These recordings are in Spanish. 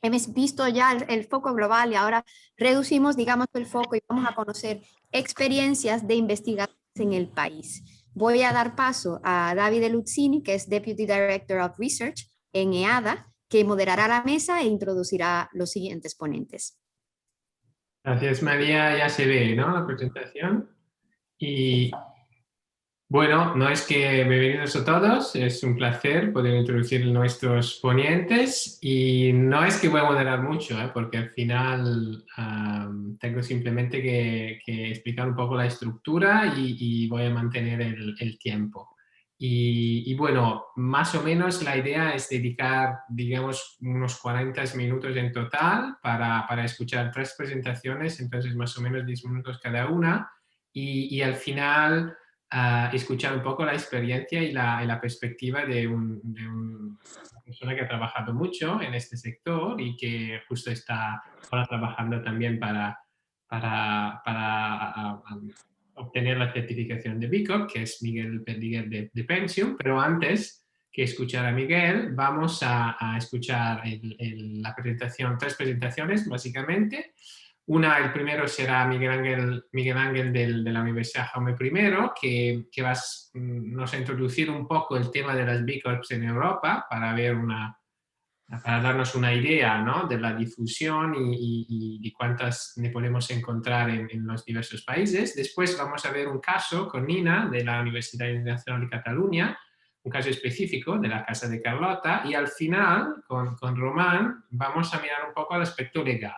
hemos visto ya el foco global y ahora reducimos, digamos, el foco y vamos a conocer experiencias de investigación en el país. Voy a dar paso a Davide Luzzini, que es Deputy Director of Research en EADA, que moderará la mesa e introducirá los siguientes ponentes. Gracias, María. Ya se ve, ¿no?, la presentación. Y bueno, no es que bienvenidos a todos, es un placer poder introducir a nuestros ponentes y no es que voy a moderar mucho, porque al final tengo simplemente que explicar un poco la estructura y voy a mantener el tiempo. Y bueno, más o menos la idea es dedicar, digamos, unos 40 minutos en total para escuchar 3 presentaciones, entonces más o menos 10 minutos cada una y al final escuchar un poco la experiencia y la perspectiva de una persona que ha trabajado mucho en este sector y que justo está ahora trabajando también para obtener la certificación de B Corp, que es Miguel Perdiguer de Pensium. Pero antes que escuchar a Miguel, vamos a escuchar la presentación, 3 presentaciones básicamente. El primero será Miguel Ángel de la Universidad Jaume I, que nos va a introducir un poco el tema de las B Corps en Europa para darnos una idea, ¿no?, de la difusión y cuántas ne podemos encontrar en los diversos países. Después vamos a ver un caso con Nina de la Universidad Nacional de Cataluña, un caso específico de la Casa de Carlota, y al final, con Román, vamos a mirar un poco el aspecto legal,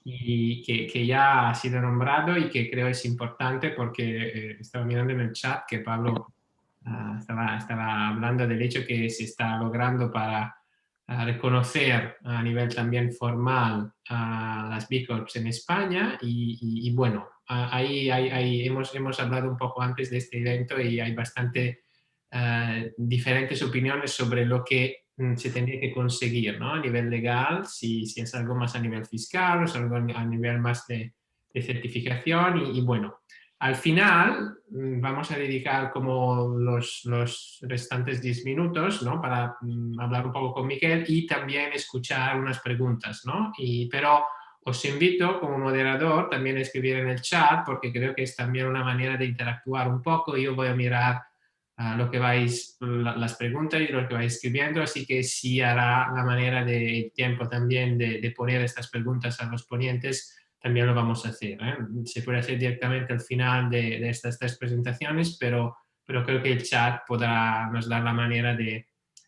y que ya ha sido nombrado y que creo es importante porque estaba mirando en el chat que Pablo estaba hablando del hecho que se está logrando para reconocer a nivel también formal a las B Corps en España y bueno, ahí hemos hablado un poco antes de este evento y hay bastante diferentes opiniones sobre lo que se tendría que conseguir, ¿no?, a nivel legal, si es algo más a nivel fiscal o es algo a nivel más de certificación y bueno, al final vamos a dedicar como los restantes 10 minutos, ¿no?, para hablar un poco con Miguel y también escuchar unas preguntas, ¿no? Pero os invito como moderador también a escribir en el chat porque creo que es también una manera de interactuar un poco. Yo voy a mirar las preguntas y lo que vais escribiendo, así que sí hará la manera de tiempo también de poner estas preguntas a los ponentes, también lo vamos a hacer, ¿eh? Se puede hacer directamente al final de estas 3 presentaciones, pero creo que el chat nos dar la manera de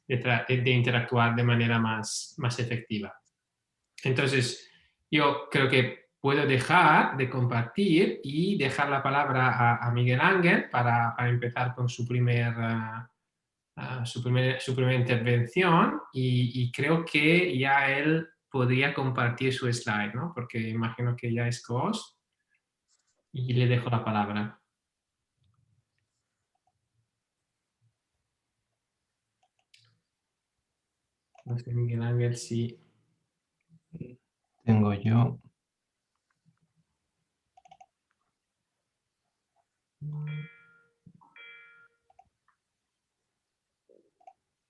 interactuar de manera más efectiva. Entonces, yo creo que puedo dejar de compartir y dejar la palabra a Miguel Ángel para empezar con su primera intervención y creo que ya él podría compartir su slide, ¿no?, porque imagino que ya es co-host y le dejo la palabra. No sé, Miguel Ángel, si... Tengo yo.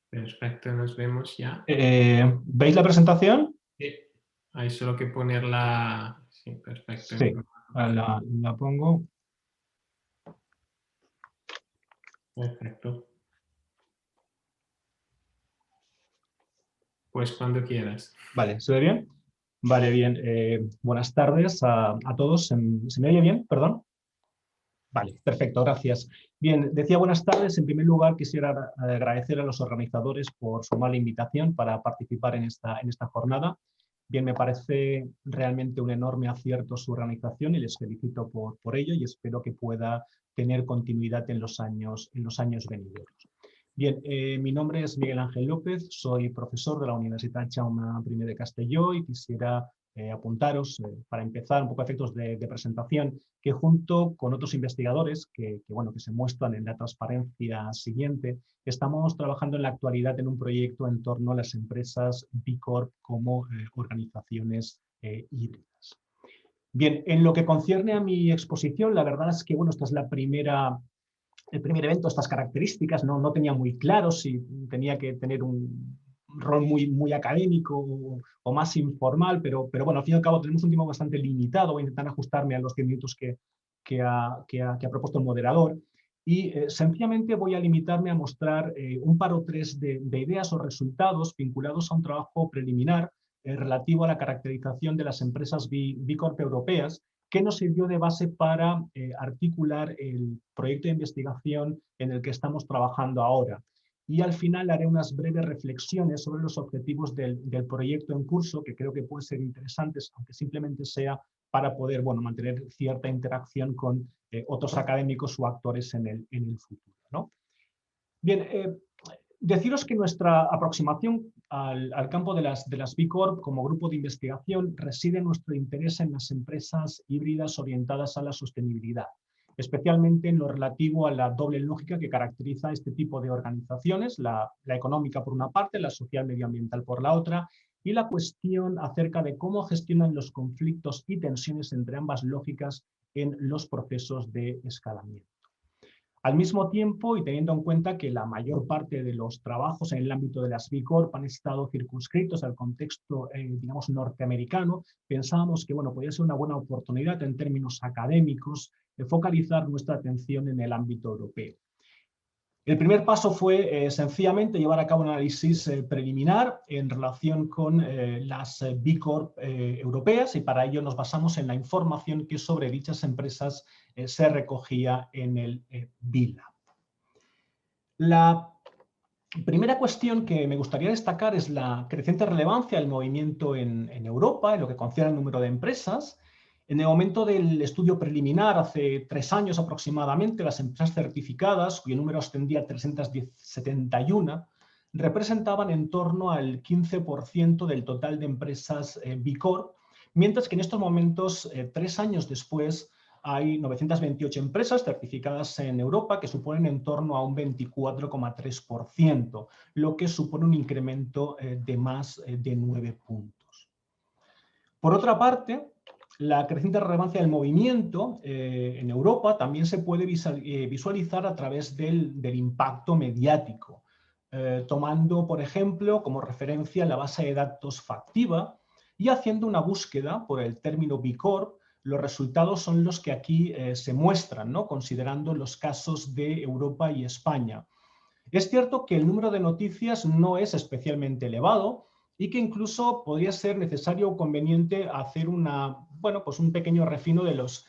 Perfecto, nos vemos ya. ¿Veis la presentación? Sí. Hay solo que ponerla... Sí, perfecto. Sí, la pongo. Perfecto. Pues cuando quieras. Vale, ¿se ve bien? Vale, bien. Buenas tardes a todos. ¿Se me oye bien? Perdón. Vale, perfecto, gracias. Bien, decía buenas tardes. En primer lugar, quisiera agradecer a los organizadores por su amable invitación para participar en esta jornada. Bien, me parece realmente un enorme acierto su organización y les felicito por ello y espero que pueda tener continuidad en los años venideros. Bien, mi nombre es Miguel Ángel López, soy profesor de la Universitat Jaume I de Castelló y quisiera apuntaros, para empezar, un poco a efectos de presentación, que junto con otros investigadores que se muestran en la transparencia siguiente, estamos trabajando en la actualidad en un proyecto en torno a las empresas B Corp como organizaciones híbridas. Bien, en lo que concierne a mi exposición, la verdad es que esta es el primer evento, estas características, no tenía muy claro si tenía que tener rol muy académico o más informal, pero bueno, al fin y al cabo tenemos un tiempo bastante limitado. Voy a intentar ajustarme a los 10 minutos que ha propuesto el moderador. Y sencillamente voy a limitarme a mostrar un par o tres de ideas o resultados vinculados a un trabajo preliminar relativo a la caracterización de las empresas B Corp europeas, que nos sirvió de base para articular el proyecto de investigación en el que estamos trabajando ahora. Y al final haré unas breves reflexiones sobre los objetivos del proyecto en curso, que creo que pueden ser interesantes, aunque simplemente sea para poder, bueno, mantener cierta interacción con otros académicos o actores en el futuro, ¿no? Bien, deciros que nuestra aproximación al campo de las B Corp como grupo de investigación reside en nuestro interés en las empresas híbridas orientadas a la sostenibilidad, especialmente en lo relativo a la doble lógica que caracteriza este tipo de organizaciones, la económica por una parte, la social medioambiental por la otra, y la cuestión acerca de cómo gestionan los conflictos y tensiones entre ambas lógicas en los procesos de escalamiento. Al mismo tiempo, y teniendo en cuenta que la mayor parte de los trabajos en el ámbito de las B Corp han estado circunscritos al contexto, digamos, norteamericano, pensábamos que, bueno, podía ser una buena oportunidad en términos académicos de focalizar nuestra atención en el ámbito europeo. El primer paso fue sencillamente llevar a cabo un análisis preliminar en relación con las B Corp europeas, y para ello nos basamos en la información que sobre dichas empresas se recogía en el BILAB. La primera cuestión que me gustaría destacar es la creciente relevancia del movimiento en Europa, en lo que concierne al número de empresas. En el momento del estudio preliminar, hace 3 años aproximadamente, las empresas certificadas, cuyo número ascendía a 371, representaban en torno al 15% del total de empresas B Corp, mientras que en estos momentos, 3 años después, hay 928 empresas certificadas en Europa que suponen en torno a un 24,3%, lo que supone un incremento de más de 9 puntos. Por otra parte, la creciente relevancia del movimiento en Europa también se puede visualizar a través del impacto mediático, tomando, por ejemplo, como referencia la base de datos Factiva y haciendo una búsqueda por el término B Corp. Los resultados son los que aquí se muestran, ¿no? Considerando los casos de Europa y España. Es cierto que el número de noticias no es especialmente elevado y que incluso podría ser necesario o conveniente hacer un pequeño refino de los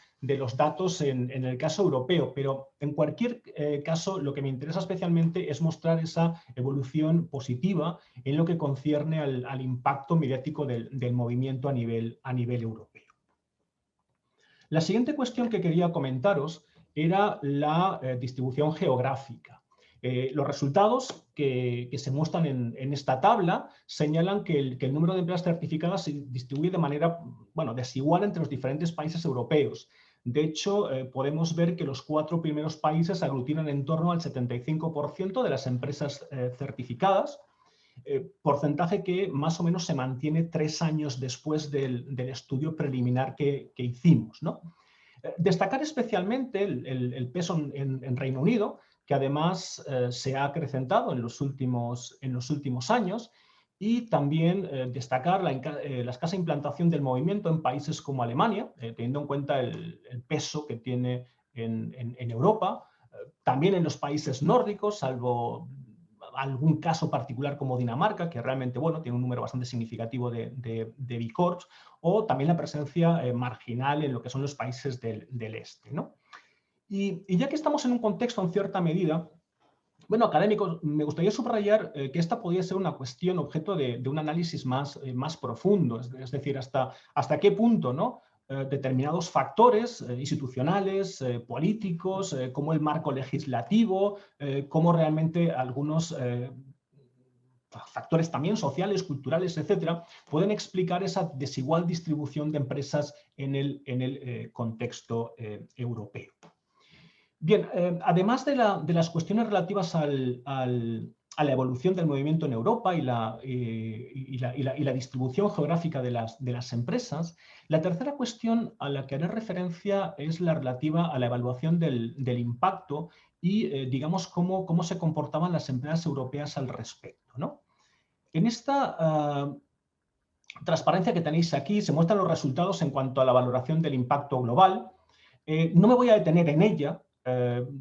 datos en el caso europeo, pero en cualquier caso lo que me interesa especialmente es mostrar esa evolución positiva en lo que concierne al impacto mediático del movimiento a nivel europeo. La siguiente cuestión que quería comentaros era la distribución geográfica. Los resultados que se muestran en esta tabla señalan que el número de empresas certificadas se distribuye de manera desigual entre los diferentes países europeos. De hecho, podemos ver que los 4 primeros países aglutinan en torno al 75% de las empresas certificadas, porcentaje que más o menos se mantiene 3 años después del estudio preliminar que hicimos, ¿no? Destacar especialmente el peso en Reino Unido, que además se ha acrecentado en los últimos años, y también destacar la escasa implantación del movimiento en países como Alemania, teniendo en cuenta el peso que tiene en Europa, también en los países nórdicos, salvo algún caso particular como Dinamarca, que realmente tiene un número bastante significativo de B Corps, o también la presencia marginal en lo que son los países del este, ¿no? Y ya que estamos en un contexto en cierta medida, académico, me gustaría subrayar que esta podría ser una cuestión objeto de un análisis más profundo, es decir, hasta qué punto, ¿no? Determinados factores institucionales, políticos, como el marco legislativo, como realmente algunos factores también sociales, culturales, etcétera, pueden explicar esa desigual distribución de empresas en el contexto europeo. Bien, además de las cuestiones relativas a la evolución del movimiento en Europa y la distribución geográfica de las empresas, la tercera cuestión a la que haré referencia es la relativa a la evaluación del impacto y, digamos, cómo se comportaban las empresas europeas al respecto, ¿no? En esta transparencia que tenéis aquí se muestran los resultados en cuanto a la valoración del impacto global. No me voy a detener en ella,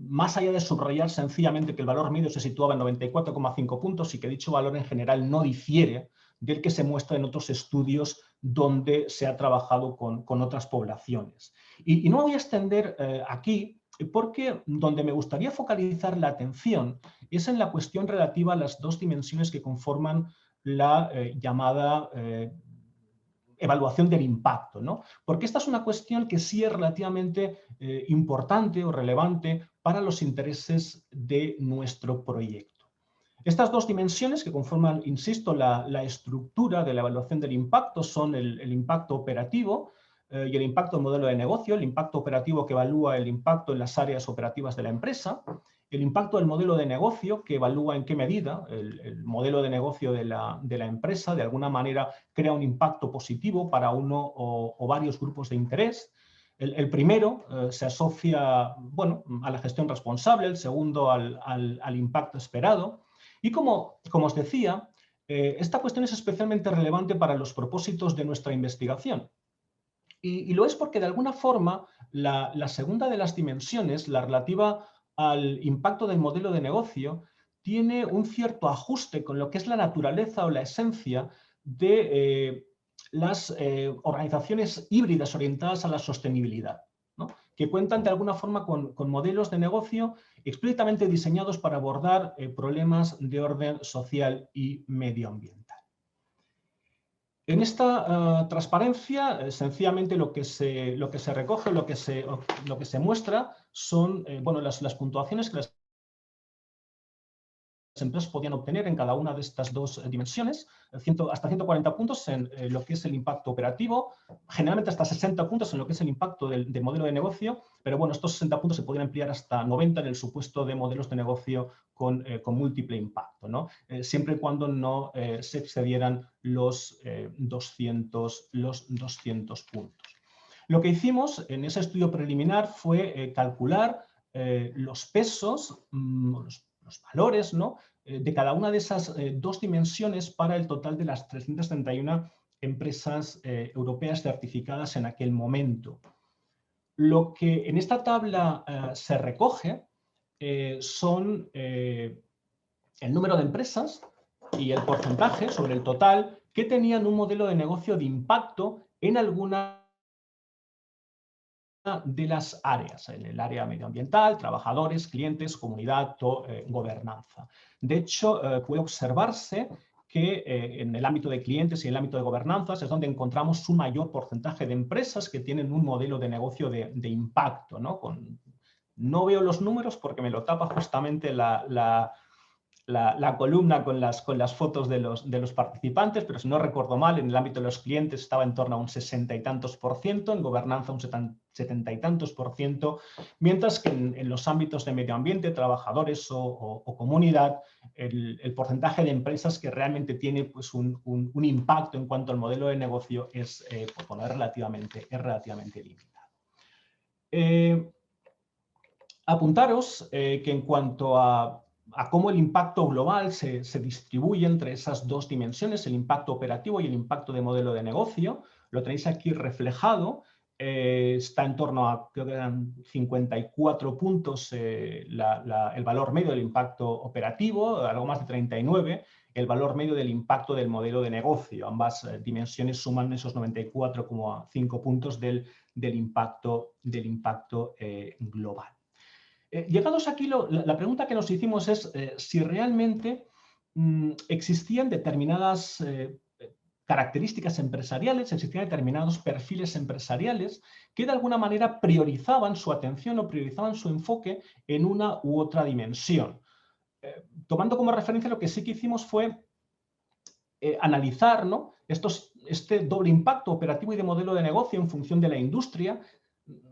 más allá de subrayar sencillamente que el valor medio se situaba en 94,5 puntos y que dicho valor en general no difiere del que se muestra en otros estudios donde se ha trabajado con otras poblaciones. Y no me voy a extender aquí porque donde me gustaría focalizar la atención es en la cuestión relativa a las dos dimensiones que conforman la llamada evaluación del impacto, ¿no? Porque esta es una cuestión que sí es relativamente importante o relevante para los intereses de nuestro proyecto. Estas dos dimensiones que conforman, insisto, la estructura de la evaluación del impacto son el impacto operativo y el impacto del modelo de negocio, el impacto operativo que evalúa el impacto en las áreas operativas de la empresa, el impacto del modelo de negocio que evalúa en qué medida el modelo de negocio de la empresa de alguna manera crea un impacto positivo para uno o varios grupos de interés. El primero se asocia, bueno, a la gestión responsable, el segundo al impacto esperado. Y como os decía, esta cuestión es especialmente relevante para los propósitos de nuestra investigación. Y lo es porque de alguna forma la segunda de las dimensiones, la relativa al impacto del modelo de negocio, tiene un cierto ajuste con lo que es la naturaleza o la esencia de las organizaciones híbridas orientadas a la sostenibilidad, ¿no? Que cuentan de alguna forma con modelos de negocio explícitamente diseñados para abordar problemas de orden social y medioambiental. En esta transparencia, sencillamente lo que se recoge, lo que se muestra son bueno, las puntuaciones que las empresas podían obtener en cada una de estas dos dimensiones, hasta 140 puntos en lo que es el impacto operativo, generalmente hasta 60 puntos en lo que es el impacto del modelo de negocio, pero bueno, estos 60 puntos se podrían ampliar hasta 90 en el supuesto de modelos de negocio con múltiple impacto, ¿no? Siempre y cuando no se excedieran los 200 puntos. Lo que hicimos en ese estudio preliminar fue calcular los pesos, los valores, ¿no?, de cada una de esas dos dimensiones para el total de las 331 empresas europeas certificadas en aquel momento. Lo que en esta tabla se recoge son el número de empresas y el porcentaje sobre el total que tenían un modelo de negocio de impacto en alguna de las áreas, en el área medioambiental, trabajadores, clientes, comunidad o gobernanza. De hecho, puede observarse que en el ámbito de clientes y en el ámbito de gobernanzas es donde encontramos un mayor porcentaje de empresas que tienen un modelo de negocio de impacto, ¿no? No veo los números porque me lo tapa justamente la columna con las fotos de los participantes, pero si no recuerdo mal, en el ámbito de los clientes estaba en torno a un 60 y tantos %, en gobernanza un 70 y tantos %, mientras que en los ámbitos de medio ambiente, trabajadores o comunidad, el porcentaje de empresas que realmente tiene pues, un impacto en cuanto al modelo de negocio es relativamente limitado. Apuntaros que en cuanto a cómo el impacto global se distribuye entre esas dos dimensiones, el impacto operativo y el impacto de modelo de negocio, lo tenéis aquí reflejado. Está en torno a, creo que eran 54 puntos el valor medio del impacto operativo, algo más de 39, el valor medio del impacto del modelo de negocio. Ambas dimensiones suman esos 94,5 puntos del impacto global. Llegados aquí, la pregunta que nos hicimos es si realmente existían determinadas características empresariales, existían determinados perfiles empresariales que de alguna manera priorizaban su atención o priorizaban su enfoque en una u otra dimensión. Tomando como referencia, lo que sí que hicimos fue analizar, ¿no?, este doble impacto operativo y de modelo de negocio en función de la industria.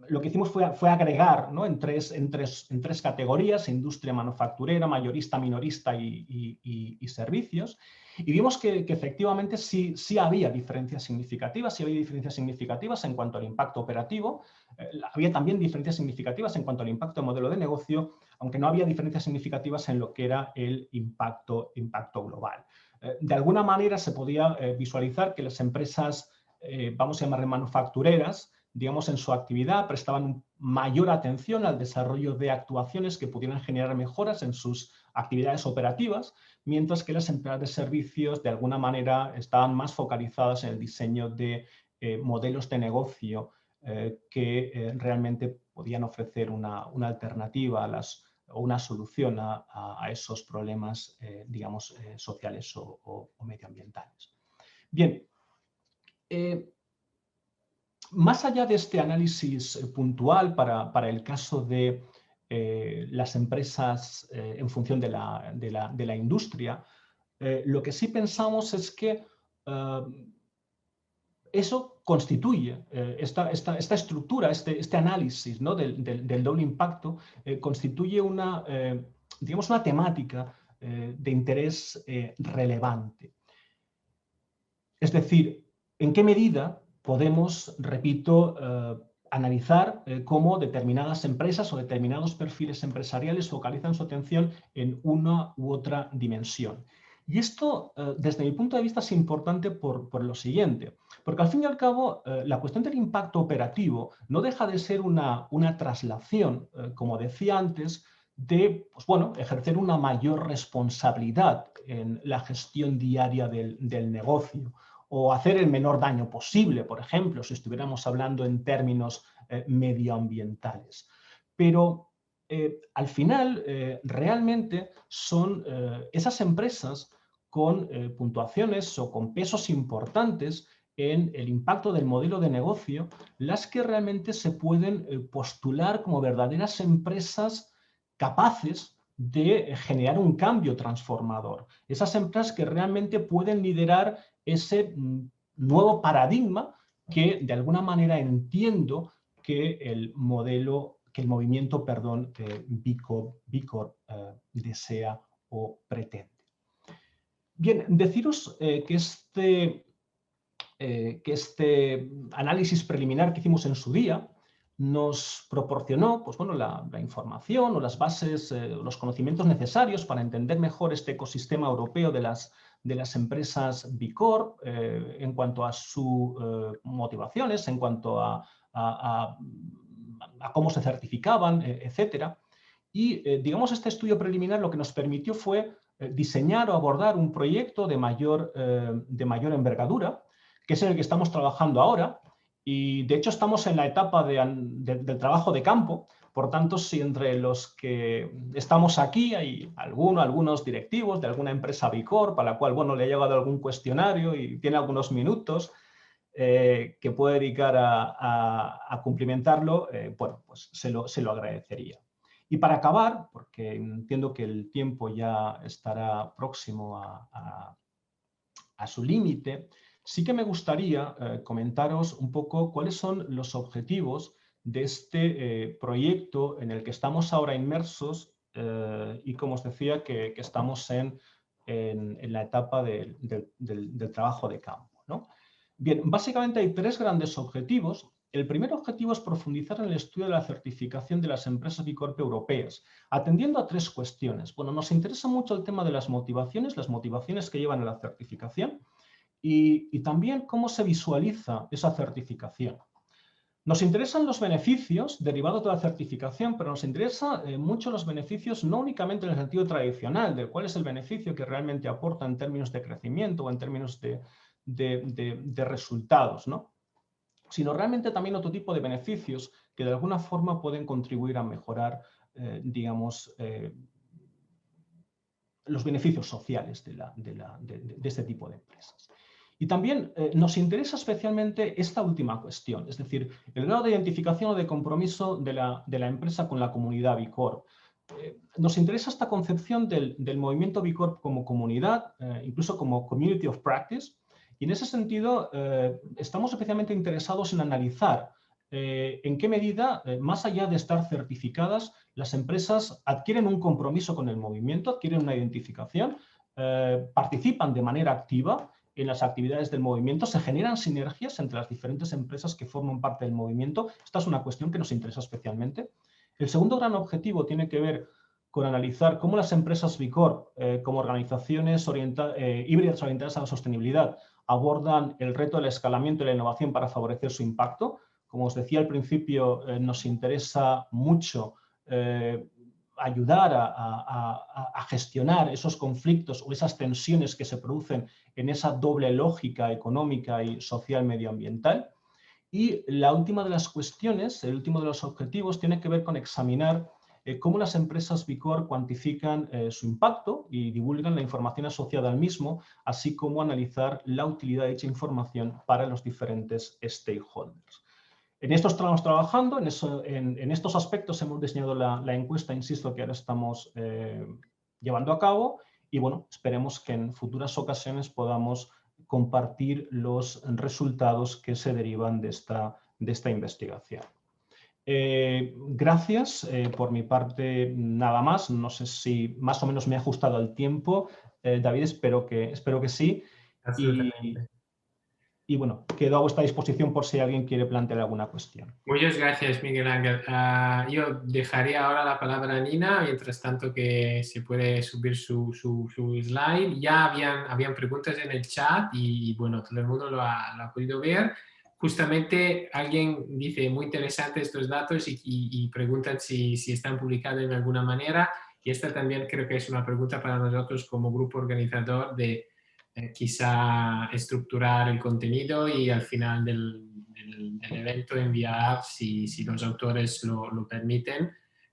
Lo que hicimos fue agregar, ¿no?, en tres categorías: industria manufacturera, mayorista, minorista y servicios. Y vimos que efectivamente sí había diferencias significativas, en cuanto al impacto operativo. Había también diferencias significativas en cuanto al impacto de modelo de negocio, aunque no había diferencias significativas en lo que era el impacto global. de alguna manera se podía visualizar que las empresas, vamos a llamarle manufactureras, digamos, en su actividad prestaban mayor atención al desarrollo de actuaciones que pudieran generar mejoras en sus actividades operativas, mientras que las empresas de servicios de alguna manera estaban más focalizadas en el diseño de modelos de negocio que realmente podían ofrecer una alternativa o una solución a esos problemas, digamos, sociales o medioambientales. Bien, más allá de este análisis puntual para el caso de las empresas en función de la industria, lo que sí pensamos es que eso constituye, esta estructura, este análisis, ¿no?, del doble impacto, constituye digamos, una temática de interés relevante. Es decir, ¿en qué medida podemos, repito, analizar cómo determinadas empresas o determinados perfiles empresariales focalizan su atención en una u otra dimensión? Y esto, desde mi punto de vista, es importante por lo siguiente, porque al fin y al cabo la cuestión del impacto operativo no deja de ser una traslación, como decía antes, de, pues bueno, ejercer una mayor responsabilidad en la gestión diaria del negocio, o hacer el menor daño posible, por ejemplo, si estuviéramos hablando en términos medioambientales. Pero al final, realmente son esas empresas con puntuaciones o con pesos importantes en el impacto del modelo de negocio, las que realmente se pueden postular como verdaderas empresas capaces de generar un cambio transformador. Esas empresas que realmente pueden liderar ese nuevo paradigma que de alguna manera entiendo que el movimiento, B Corp desea o pretende. Bien, deciros que este análisis preliminar que hicimos en su día nos proporcionó, pues bueno, la información o las bases, los conocimientos necesarios para entender mejor este ecosistema europeo de las empresas B Corp en cuanto a sus motivaciones, en cuanto a cómo se certificaban, etcétera. Y, digamos, este estudio preliminar lo que nos permitió fue diseñar o abordar un proyecto de mayor envergadura, que es en el que estamos trabajando ahora. Y, de hecho, estamos en la etapa del trabajo de campo. Por tanto, si entre los que estamos aquí hay algunos directivos de alguna empresa B Corp a la cual, bueno, le ha llegado algún cuestionario y tiene algunos minutos que puede dedicar a cumplimentarlo, bueno, pues se lo agradecería. Y para acabar, porque entiendo que el tiempo ya estará próximo a su límite, sí que me gustaría comentaros un poco cuáles son los objetivos de este proyecto en el que estamos ahora inmersos y, como os decía, que estamos en la etapa del trabajo de campo, ¿no? Bien, básicamente hay tres grandes objetivos. El primer objetivo es profundizar en el estudio de la certificación de las empresas B Corp europeas, atendiendo a tres cuestiones. Bueno, nos interesa mucho el tema de las motivaciones que llevan a la certificación y también cómo se visualiza esa certificación. Nos interesan los beneficios derivados de la certificación, pero nos interesan mucho los beneficios no únicamente en el sentido tradicional, de cuál es el beneficio que realmente aporta en términos de crecimiento o en términos de resultados, ¿no?, sino realmente también otro tipo de beneficios que de alguna forma pueden contribuir a mejorar, digamos, los beneficios sociales de este tipo de empresas. Y también nos interesa especialmente esta última cuestión, es decir, el grado de identificación o de compromiso de la empresa con la comunidad B Corp. Nos interesa esta concepción del movimiento B Corp como comunidad, incluso como community of practice, y en ese sentido estamos especialmente interesados en analizar en qué medida, más allá de estar certificadas, las empresas adquieren un compromiso con el movimiento, adquieren una identificación, participan de manera activa en las actividades del movimiento, se generan sinergias entre las diferentes empresas que forman parte del movimiento. Esta es una cuestión que nos interesa especialmente. El segundo gran objetivo tiene que ver con analizar cómo las empresas B Corp, como organizaciones híbridas orientadas a la sostenibilidad, abordan el reto del escalamiento y la innovación para favorecer su impacto. Como os decía al principio, nos interesa mucho ayudar a gestionar esos conflictos o esas tensiones que se producen en esa doble lógica económica y social medioambiental. Y la última de las cuestiones, el último de los objetivos, tiene que ver con examinar cómo las empresas B Corp cuantifican su impacto y divulgan la información asociada al mismo, así como analizar la utilidad de dicha información para los diferentes stakeholders. En esto estamos trabajando, en estos aspectos hemos diseñado la encuesta, insisto, que ahora estamos llevando a cabo y bueno, esperemos que en futuras ocasiones podamos compartir los resultados que se derivan de esta investigación. Gracias, por mi parte nada más, no sé si más o menos me he ajustado al tiempo. David, espero que sí. Absolutamente. Y bueno, quedo a vuestra disposición por si alguien quiere plantear alguna cuestión. Muchas gracias, Miguel Ángel. Yo dejaría ahora la palabra a Nina, mientras tanto que se puede subir su slide. Ya habían preguntas en el chat y bueno, todo el mundo lo ha podido ver. Justamente alguien dice, muy interesante estos datos y preguntan si están publicados en alguna manera. Y esta también creo que es una pregunta para nosotros como grupo organizador de quizá estructurar el contenido y al final del evento enviar, si los autores lo permiten,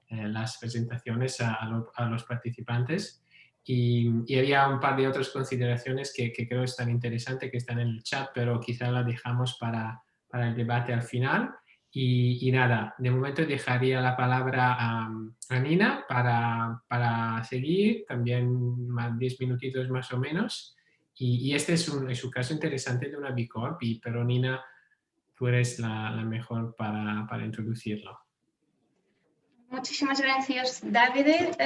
las presentaciones a los participantes. Y había un par de otras consideraciones que creo están interesantes, que están en el chat, pero quizá las dejamos para el debate al final. Y nada, de momento dejaría la palabra a Nina para seguir, también más 10 minutitos más o menos. Y este es un caso interesante de una B Corp, pero Nina, tú eres la mejor para introducirlo. Muchísimas gracias, David.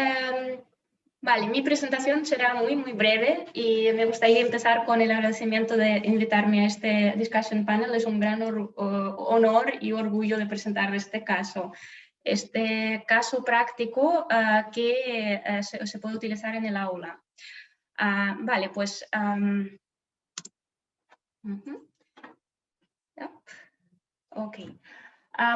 Vale, mi presentación será muy breve y me gustaría empezar con el agradecimiento de invitarme a este discussion panel. Es un gran honor y orgullo de presentar este caso práctico que se puede utilizar en el aula. Vale, pues... Ok.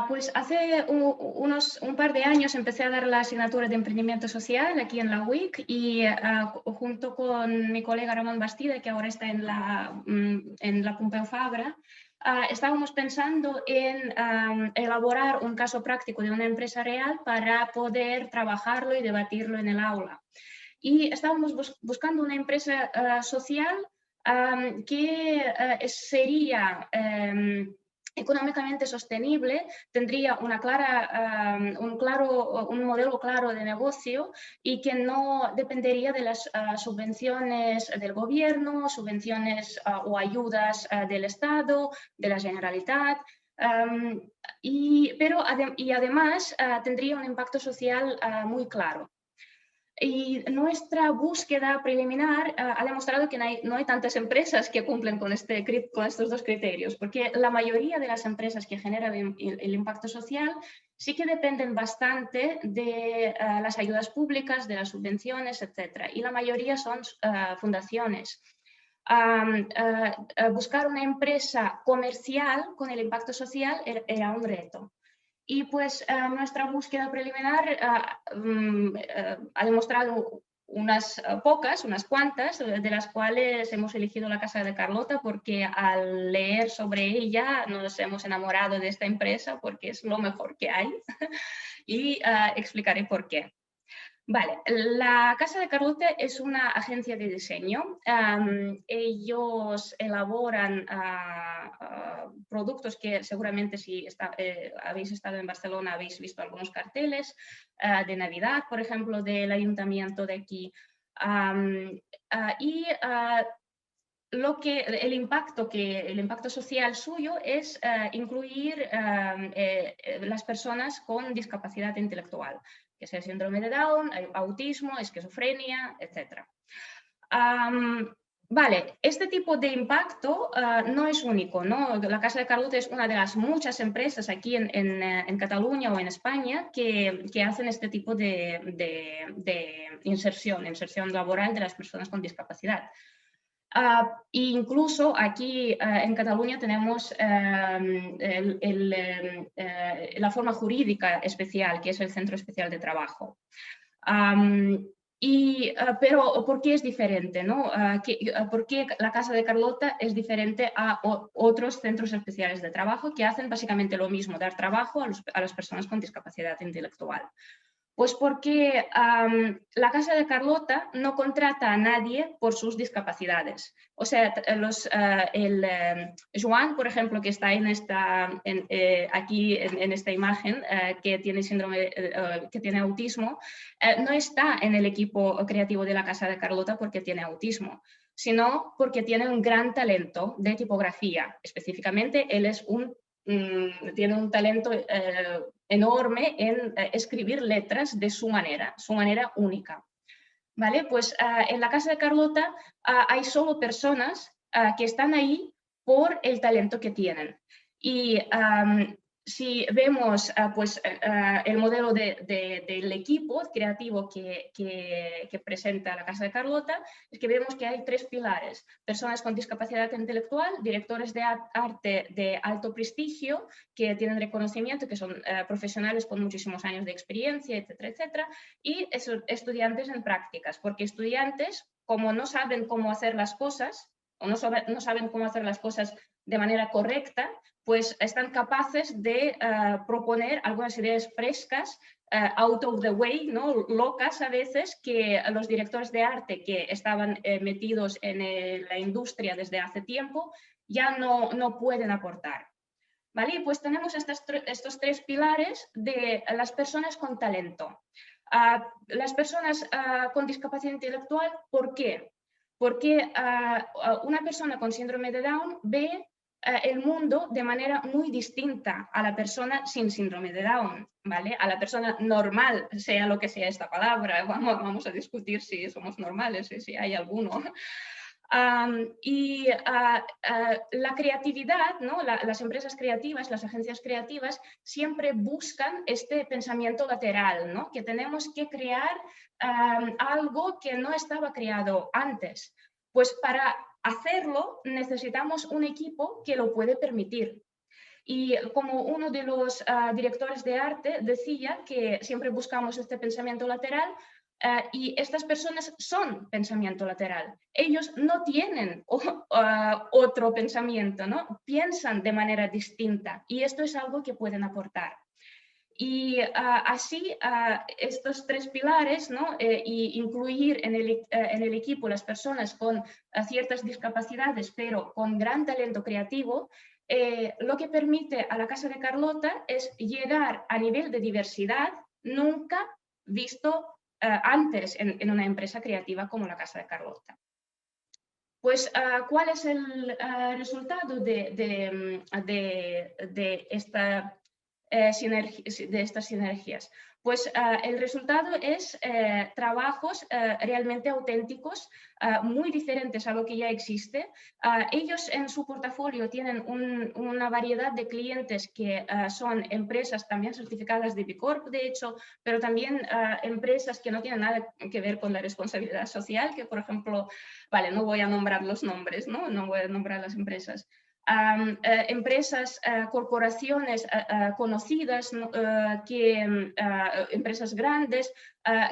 Pues hace un par de años empecé a dar la asignatura de emprendimiento social aquí en la UIC y junto con mi colega Ramón Bastida, que ahora está en la Pompeu Fabra, estábamos pensando en elaborar un caso práctico de una empresa real para poder trabajarlo y debatirlo en el aula. Y estábamos buscando una empresa social que sería económicamente sostenible, tendría un modelo claro de negocio y que no dependería de las subvenciones del gobierno, subvenciones o ayudas del Estado, de la Generalitat, y además tendría un impacto social muy claro. Y nuestra búsqueda preliminar ha demostrado que no hay tantas empresas que cumplen con estos dos criterios, porque la mayoría de las empresas que generan el impacto social sí que dependen bastante de las ayudas públicas, de las subvenciones, etc. Y la mayoría son fundaciones. Buscar una empresa comercial con el impacto social era un reto. Y pues nuestra búsqueda preliminar ha demostrado unas cuantas, de las cuales hemos elegido la Casa de Carlota porque al leer sobre ella nos hemos enamorado de esta empresa porque es lo mejor que hay y explicaré por qué. Vale, la Casa de Carlota es una agencia de diseño. Ellos elaboran productos que seguramente si habéis estado en Barcelona habéis visto algunos carteles de Navidad, por ejemplo, del ayuntamiento de aquí. El impacto social suyo es incluir las personas con discapacidad intelectual, que sea síndrome de Down, autismo, esquizofrenia, etc. Vale, este tipo de impacto no es único, ¿no? La Casa de Carlota es una de las muchas empresas aquí en Cataluña o en España que hacen este tipo de inserción laboral de las personas con discapacidad. Incluso aquí en Cataluña tenemos la forma jurídica especial, que es el Centro Especial de Trabajo. Pero ¿por qué es diferente? ¿No? ¿Por qué la Casa de Carlota es diferente a otros centros especiales de trabajo que hacen básicamente lo mismo, dar trabajo a las personas con discapacidad intelectual? Pues porque la Casa de Carlota no contrata a nadie por sus discapacidades. O sea, Joan, por ejemplo, que está aquí en esta imagen, que tiene síndrome, que tiene autismo, no está en el equipo creativo de la Casa de Carlota porque tiene autismo, sino porque tiene un gran talento de tipografía. Específicamente, él tiene un talento enorme en escribir letras de su manera única. ¿Vale? Pues en la Casa de Carlota hay solo personas que están ahí por el talento que tienen. Y si vemos el modelo del equipo creativo que presenta la Casa de Carlota, es que vemos que hay tres pilares: personas con discapacidad intelectual, directores de arte de alto prestigio que tienen reconocimiento, que son profesionales con muchísimos años de experiencia, etcétera, etcétera, y estudiantes en prácticas, porque estudiantes, como no saben cómo hacer las cosas, o no saben cómo hacer las cosas de manera correcta, pues están capaces de proponer algunas ideas frescas, out of the way, ¿no? Locas a veces, que los directores de arte que estaban metidos en la industria desde hace tiempo ya no pueden aportar. ¿Vale? Pues tenemos estos tres pilares de las personas con talento. Las personas con discapacidad intelectual, ¿por qué? Porque una persona con síndrome de Down ve el mundo de manera muy distinta a la persona sin síndrome de Down, ¿vale? A la persona normal, sea lo que sea esta palabra. Vamos a discutir si somos normales, si hay alguno. La creatividad, ¿no? Las empresas creativas, las agencias creativas, siempre buscan este pensamiento lateral, ¿no? Que tenemos que crear algo que no estaba creado antes. Pues para hacerlo necesitamos un equipo que lo puede permitir. Y como uno de los directores de arte decía que siempre buscamos este pensamiento lateral, y estas personas son pensamiento lateral. Ellos no tienen otro pensamiento, ¿no? Piensan de manera distinta, y esto es algo que pueden aportar. Y así estos tres pilares, ¿no? Y incluir en el equipo las personas con ciertas discapacidades pero con gran talento creativo, lo que permite a la Casa de Carlota es llegar a nivel de diversidad nunca visto antes en una empresa creativa como la Casa de Carlota. Pues, ¿cuál es el resultado de estas sinergias? Pues el resultado es trabajos realmente auténticos, muy diferentes a lo que ya existe. Ellos en su portafolio tienen una variedad de clientes que son empresas también certificadas de B Corp, de hecho, pero también empresas que no tienen nada que ver con la responsabilidad social, que por ejemplo, vale, no voy a nombrar los nombres, no voy a nombrar las empresas. Empresas, corporaciones conocidas, empresas grandes,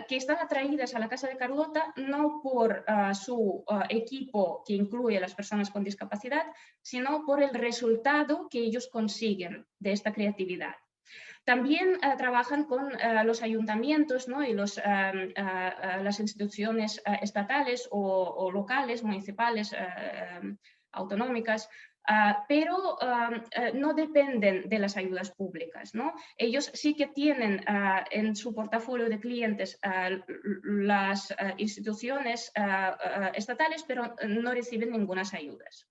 que están atraídas a la Casa de Carlota no por su equipo que incluye a las personas con discapacidad, sino por el resultado que ellos consiguen de esta creatividad. También trabajan con los ayuntamientos, ¿no? Y las instituciones estatales o locales, municipales, autonómicas, pero no dependen de las ayudas públicas, ¿no? Ellos sí que tienen en su portafolio de clientes las instituciones estatales, pero no reciben ninguna ayudas.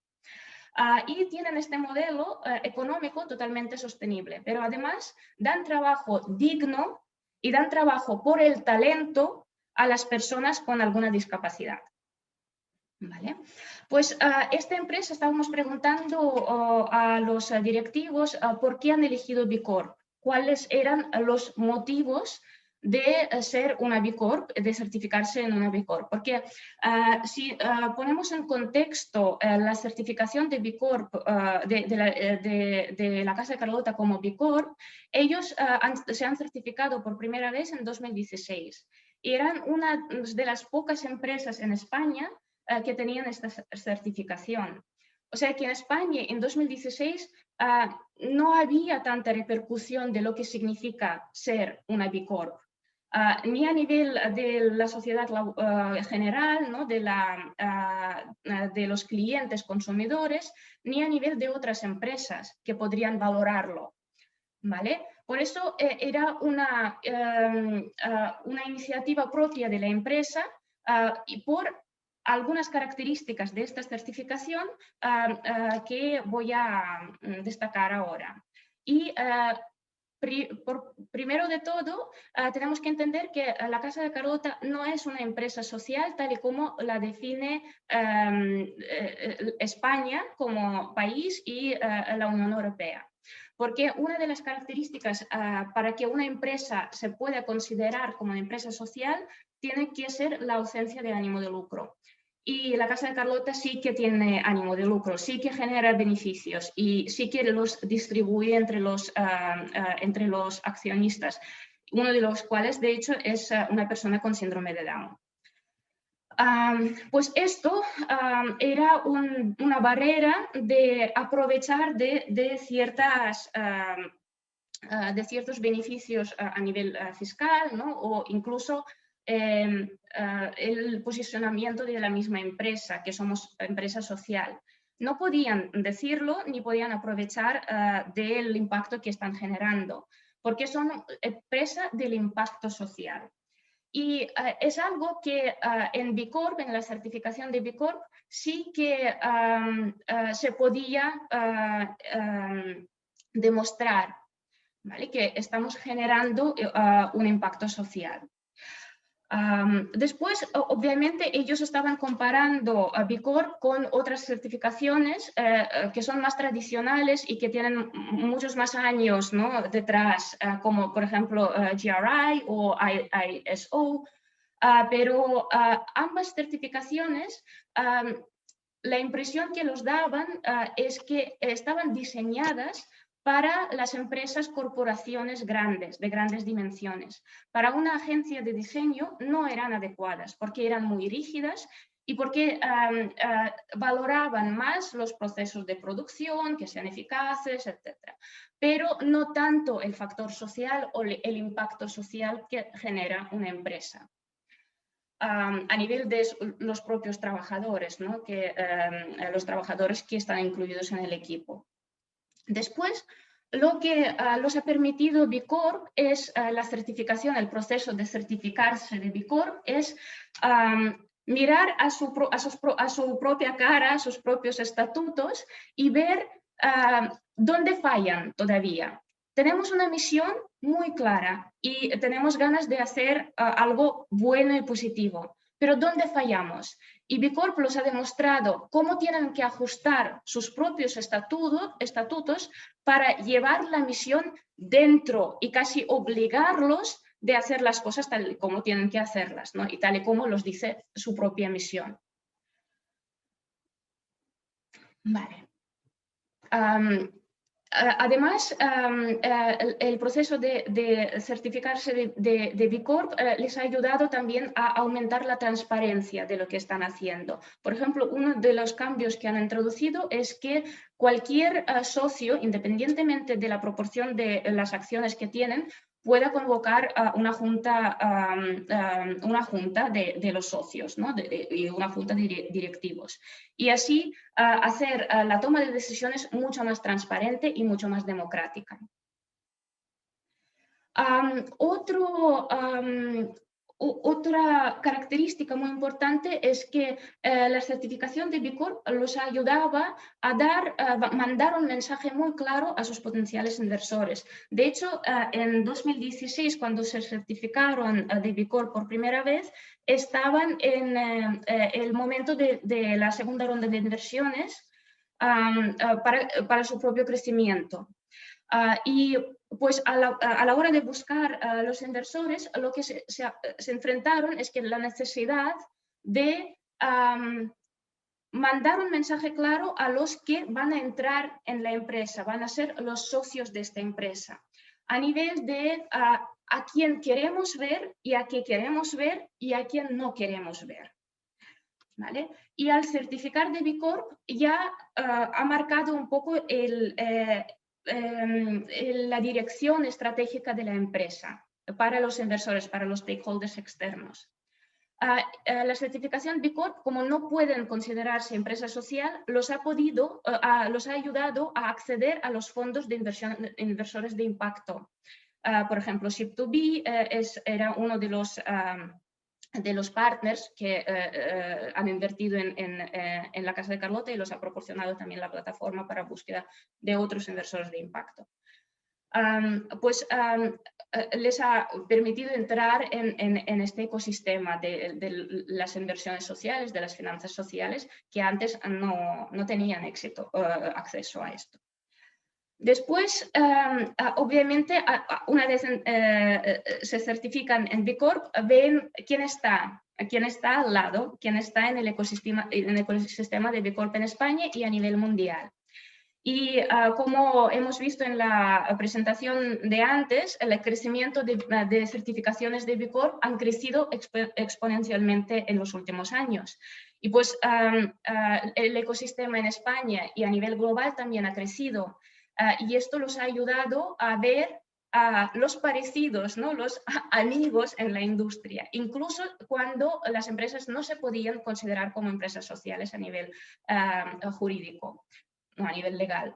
Y tienen este modelo económico totalmente sostenible, pero además dan trabajo digno y dan trabajo por el talento a las personas con alguna discapacidad. ¿Vale? Pues esta empresa estábamos preguntando a los directivos por qué han elegido B Corp, cuáles eran los motivos de ser una B Corp, de certificarse en una B Corp. Porque si ponemos en contexto la certificación de B Corp de la Casa de Carlota como B Corp, ellos se han certificado por primera vez en 2016. Y eran una de las pocas empresas en España que tenían esta certificación. O sea que en España en 2016 no había tanta repercusión de lo que significa ser una B Corp. Ni a nivel de la sociedad general, ¿no? De los clientes consumidores, ni a nivel de otras empresas que podrían valorarlo. ¿Vale? Por eso era una iniciativa propia de la empresa y por algunas características de esta certificación que voy a destacar ahora. Y primero de todo, tenemos que entender que la Casa de Carlota no es una empresa social tal y como la define España como país y la Unión Europea. Porque una de las características para que una empresa se pueda considerar como una empresa social tiene que ser la ausencia de ánimo de lucro. Y la Casa de Carlota sí que tiene ánimo de lucro, sí que genera beneficios y sí que los distribuye entre los accionistas, uno de los cuales, de hecho, es una persona con síndrome de Down. Pues esto era una barrera de aprovechar de ciertos beneficios a nivel fiscal, ¿no? O incluso el posicionamiento de la misma empresa, que somos empresa social. No podían decirlo ni podían aprovechar del impacto que están generando, porque son empresa del impacto social. Y es algo que en B Corp, en la certificación de B Corp, sí que se podía demostrar, ¿vale? Que estamos generando un impacto social. Después, obviamente, ellos estaban comparando a B Corp con otras certificaciones que son más tradicionales y que tienen muchos más años, ¿no? Detrás, como por ejemplo GRI o ISO, pero ambas certificaciones, la impresión que los daban es que estaban diseñadas para las empresas, corporaciones grandes, de grandes dimensiones. Para una agencia de diseño no eran adecuadas porque eran muy rígidas y porque valoraban más los procesos de producción, que sean eficaces, etc. Pero no tanto el factor social o el impacto social que genera una empresa. A nivel de los propios trabajadores, ¿no? Los trabajadores que están incluidos en el equipo. Después, lo que los ha permitido B Corp es la certificación, el proceso de certificarse de B Corp es mirar a su propia cara, a sus propios estatutos y ver dónde fallan todavía. Tenemos una misión muy clara y tenemos ganas de hacer algo bueno y positivo, pero ¿dónde fallamos? Y B Corp los ha demostrado cómo tienen que ajustar sus propios estatutos para llevar la misión dentro y casi obligarlos de hacer las cosas tal y como tienen que hacerlas, ¿no? Y tal y como los dice su propia misión. Vale. Además, el proceso de certificarse de B Corp les ha ayudado también a aumentar la transparencia de lo que están haciendo. Por ejemplo, uno de los cambios que han introducido es que cualquier socio, independientemente de la proporción de las acciones que tienen, pueda convocar una junta de los socios, ¿no? Y una junta de directivos. Y así hacer la toma de decisiones mucho más transparente y mucho más otro Otra característica muy importante es que la certificación de B Corp los ayudaba a mandar un mensaje muy claro a sus potenciales inversores. De hecho, en 2016, cuando se certificaron de B Corp por primera vez, estaban en el momento de la segunda ronda de inversiones para su propio crecimiento. Y pues a la hora de buscar a los inversores, lo que se enfrentaron es que la necesidad de mandar un mensaje claro a los que van a entrar en la empresa, van a ser los socios de esta empresa, a nivel de a quién queremos ver y a qué queremos ver y a quién no queremos ver. ¿Vale? Y al certificar de B Corp ya ha marcado un poco la dirección estratégica de la empresa para los inversores, para los stakeholders externos. La certificación B Corp, como no pueden considerarse empresa social, los ha ayudado a acceder a los fondos de inversores de impacto. Por ejemplo, Ship2B era uno de los partners que han invertido en la Casa de Carlota y los ha proporcionado también la plataforma para búsqueda de otros inversores de impacto. Les ha permitido entrar en este ecosistema de las inversiones sociales, de las finanzas sociales, que antes no tenían acceso a esto. Después, obviamente, una vez se certifican en B Corp, ven quién está al lado, quién está en el ecosistema de B Corp en España y a nivel mundial. Y como hemos visto en la presentación de antes, el crecimiento de certificaciones de B Corp han crecido exponencialmente en los últimos años. Y pues el ecosistema en España y a nivel global también ha crecido. Y esto los ha ayudado a ver los parecidos, ¿no? Los amigos en la industria, incluso cuando las empresas no se podían considerar como empresas sociales a nivel jurídico, no, a nivel legal.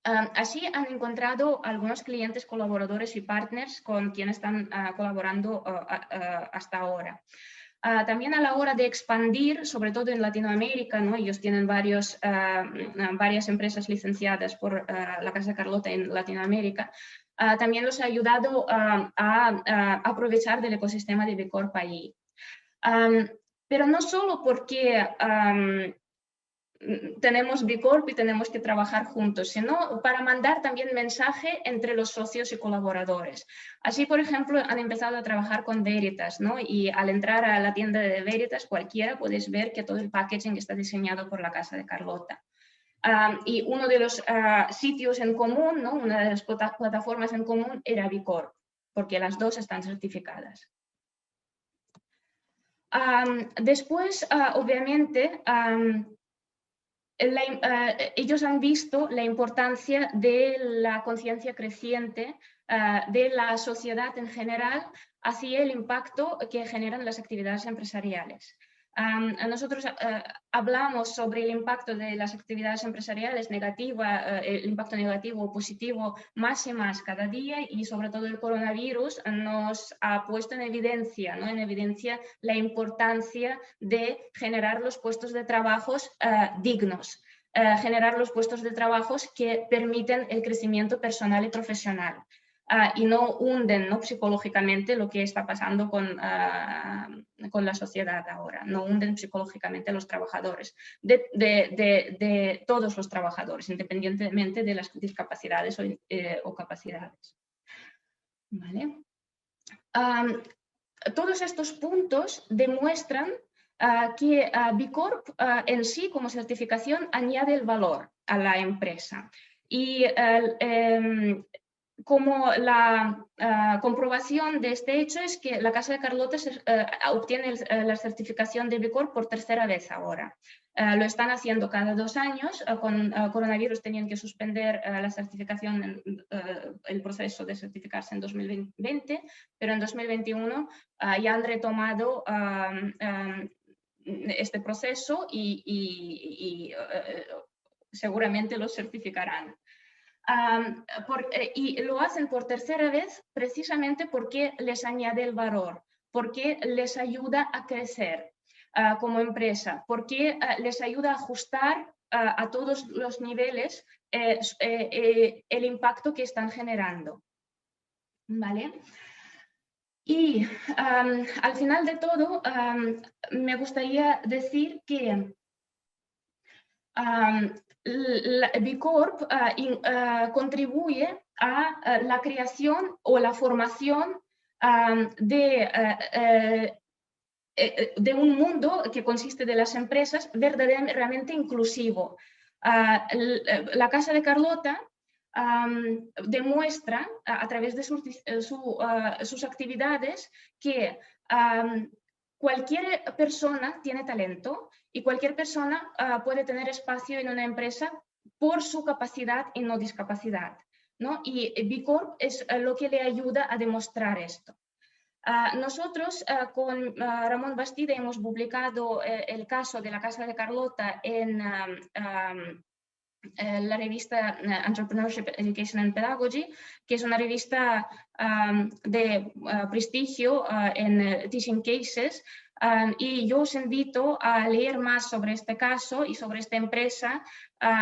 Así han encontrado algunos clientes, colaboradores y partners con quienes están colaborando hasta ahora. También a la hora de expandir, sobre todo en Latinoamérica, ¿no? Ellos tienen varias empresas licenciadas por la Casa de Carlota en Latinoamérica, también los ha ayudado a aprovechar del ecosistema de B Corp ahí. Pero no solo porque tenemos B Corp y tenemos que trabajar juntos, sino para mandar también mensaje entre los socios y colaboradores. Así, por ejemplo, han empezado a trabajar con Veritas, ¿no? Y al entrar a la tienda de Veritas, cualquiera puedes ver que todo el packaging está diseñado por la Casa de Carlota. Y uno de los sitios en común, ¿no? Una de las plataformas en común era B Corp, porque las dos están certificadas. Después, obviamente, ellos han visto la importancia de la conciencia creciente de la sociedad en general hacia el impacto que generan las actividades empresariales. Nosotros hablamos sobre el impacto de las actividades empresariales el impacto negativo o positivo más y más cada día, y sobre todo el coronavirus nos ha puesto en evidencia, ¿no? En evidencia la importancia de generar los puestos de trabajo dignos, generar los puestos de trabajo que permiten el crecimiento personal y profesional. Y no hunden, ¿no? Psicológicamente lo que está pasando con la sociedad ahora, no hunden psicológicamente a los trabajadores, de todos los trabajadores, independientemente de las discapacidades o capacidades. ¿Vale? Todos estos puntos demuestran que B Corp en sí, como certificación, añade el valor a la empresa. Y como la comprobación de este hecho es que la Casa de Carlota obtiene la certificación de B Corp por tercera vez ahora. Lo están haciendo cada 2 años. Con coronavirus tenían que suspender la certificación, el proceso de certificarse en 2020, pero en 2021 ya han retomado este proceso y seguramente lo certificarán. Y lo hacen por tercera vez precisamente porque les añade el valor. porque les ayuda a crecer como empresa, porque les ayuda a ajustar a todos los niveles el impacto que están generando. ¿Vale? Y al final de todo, me gustaría decir que B Corp contribuye a la creación o la formación de un mundo que consiste de las empresas verdaderamente inclusivo. La Casa de Carlota demuestra a través de sus actividades que cualquier persona tiene talento y cualquier persona puede tener espacio en una empresa por su capacidad y no discapacidad, ¿no? Y B Corp es lo que le ayuda a demostrar esto. Nosotros con Ramón Bastida hemos publicado el caso de la Casa de Carlota en la revista Entrepreneurship, Education and Pedagogy, que es una revista de prestigio en Teaching Cases, y yo os invito a leer más sobre este caso y sobre esta empresa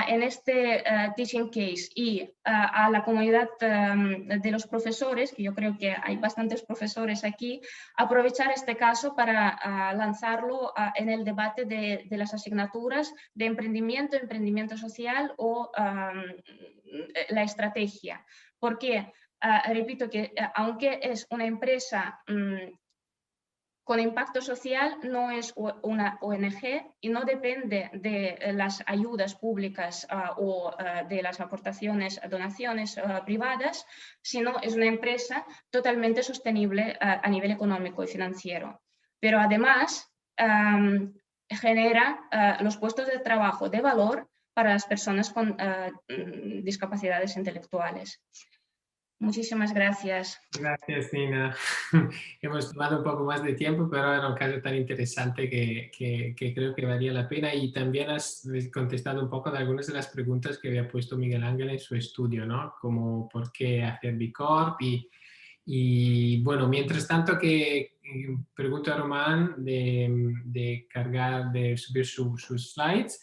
en este Teaching Case, y a la comunidad de los profesores, que yo creo que hay bastantes profesores aquí, aprovechar este caso para lanzarlo en el debate de las asignaturas de emprendimiento social o la estrategia. Porque, repito, que aunque es una empresa con impacto social, no es una ONG y no depende de las ayudas públicas o de las aportaciones, donaciones privadas, sino es una empresa totalmente sostenible a nivel económico y financiero. Pero además genera los puestos de trabajo de valor para las personas con discapacidades intelectuales. Muchísimas gracias. Gracias, Nina. Hemos tomado un poco más de tiempo, pero era un caso tan interesante que creo que valía la pena, y también has contestado un poco de algunas de las preguntas que había puesto Miguel Ángel en su estudio, ¿no? Como por qué hacer B Corp y bueno, mientras tanto que pregunto a Román de subir sus slides.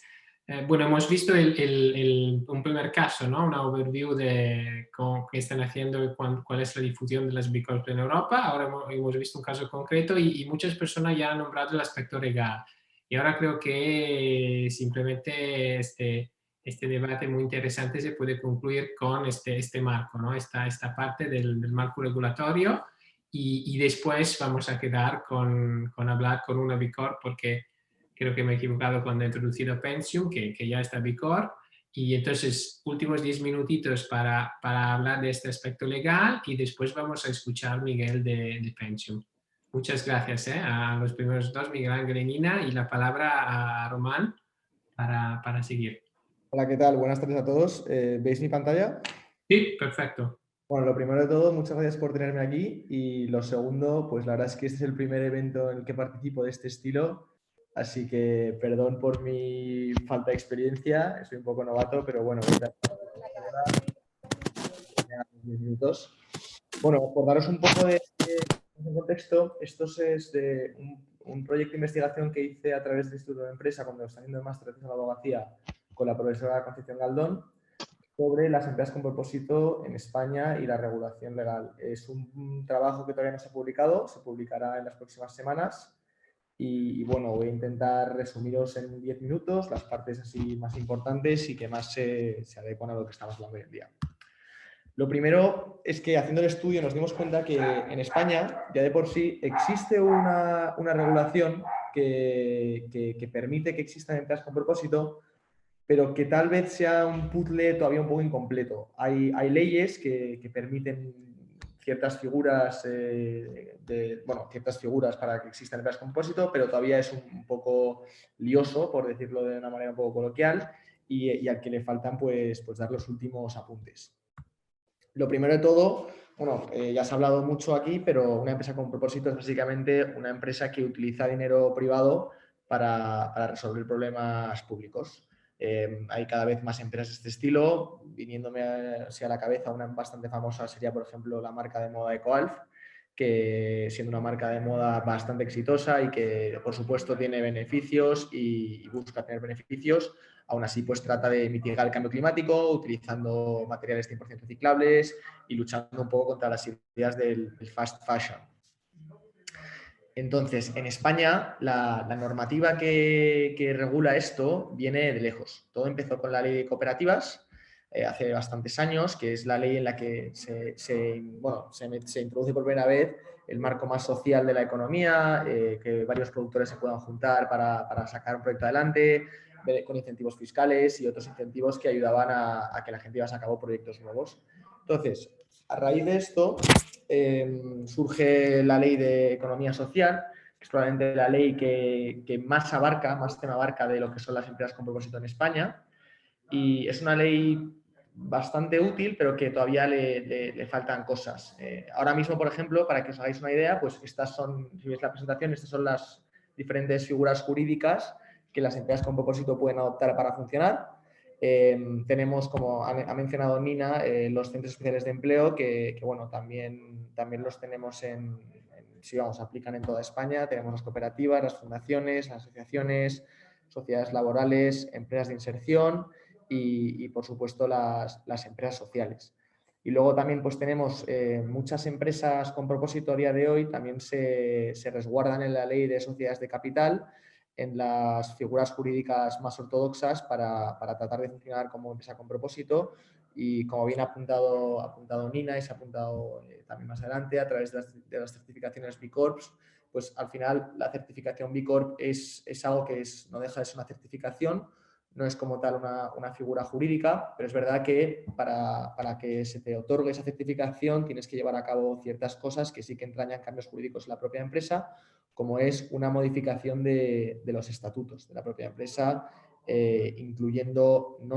Bueno, hemos visto un primer caso, ¿no? Una overview de qué están haciendo y cuál es la difusión de las B Corp en Europa. Ahora hemos visto un caso concreto y muchas personas ya han nombrado el aspecto legal. Y ahora creo que simplemente este debate muy interesante se puede concluir con este marco, ¿no? Esta parte del marco regulatorio, y después vamos a quedar con hablar con una B Corp, porque creo que me he equivocado cuando he introducido Pensium, que ya está B Corp. Y entonces, últimos 10 minutitos para hablar de este aspecto legal, y después vamos a escuchar Miguel de Pensium. Muchas gracias a los primeros dos, Miguel Ángel y Nina, y la palabra a Román para seguir. Hola, ¿qué tal? Buenas tardes a todos. ¿Veis mi pantalla? Sí, perfecto. Bueno, lo primero de todo, muchas gracias por tenerme aquí, y lo segundo, pues la verdad es que este es el primer evento en el que participo de este estilo, así que perdón por mi falta de experiencia, soy un poco novato, pero bueno, voy a intentar 10 minutos. Bueno, por daros un poco de contexto, esto es de un proyecto de investigación que hice a través del Instituto de Empresa cuando estaba haciendo el máster de abogacía con la profesora Concepción Galdón, sobre las empresas con propósito en España y la regulación legal. Es un trabajo que todavía no se ha publicado, se publicará en las próximas semanas, y bueno, voy a intentar resumiros en 10 minutos las partes así más importantes y que más se adecuan a lo que estamos hablando hoy en día. Lo primero es que haciendo el estudio nos dimos cuenta que en España ya de por sí existe una regulación que permite que existan empresas con propósito, pero que tal vez sea un puzzle todavía un poco incompleto. Hay leyes que permiten ciertas figuras, ciertas figuras para que existan empresas con propósito, pero todavía es un poco lioso, por decirlo de una manera un poco coloquial, y al que le faltan pues dar los últimos apuntes. Lo primero de todo, bueno, ya se ha hablado mucho aquí, pero una empresa con propósito es básicamente una empresa que utiliza dinero privado para resolver problemas públicos. Hay cada vez más empresas de este estilo. Viniéndome a la cabeza una bastante famosa sería, por ejemplo, la marca de moda Ecoalf, que siendo una marca de moda bastante exitosa y que por supuesto tiene beneficios y busca tener beneficios, aún así pues trata de mitigar el cambio climático utilizando materiales 100% reciclables y luchando un poco contra las ideas del fast fashion. Entonces, en España, la normativa que regula esto viene de lejos. Todo empezó con la ley de cooperativas hace bastantes años, que es la ley en la que se introduce por primera vez el marco más social de la economía, que varios productores se puedan juntar para sacar un proyecto adelante, con incentivos fiscales y otros incentivos que ayudaban a que la gente llevase a cabo proyectos nuevos. Entonces, a raíz de esto, surge la ley de economía social, que es probablemente la ley que más tema abarca de lo que son las empresas con propósito en España. Y es una ley bastante útil, pero que todavía le faltan cosas. Ahora mismo, por ejemplo, para que os hagáis una idea, pues estas son, si veis la presentación, estas son las diferentes figuras jurídicas que las empresas con propósito pueden adoptar para funcionar. Tenemos, como ha mencionado Nina, los centros especiales de empleo, que bueno, también los tenemos aplican en toda España. Tenemos las cooperativas, las fundaciones, las asociaciones, sociedades laborales, empresas de inserción y por supuesto, las empresas sociales. Y luego también pues tenemos muchas empresas con propósito a día de hoy, también se resguardan en la ley de sociedades de capital, en las figuras jurídicas más ortodoxas para tratar de funcionar como empresa con propósito y como bien ha apuntado Nina y se ha apuntado también más adelante a través de las certificaciones B Corp, pues al final la certificación B Corp es algo que no deja de ser una certificación, no es como tal una figura jurídica, pero es verdad que para que se te otorgue esa certificación tienes que llevar a cabo ciertas cosas que sí que entrañan cambios jurídicos en la propia empresa, como es una modificación de los estatutos de la propia empresa, incluyendo un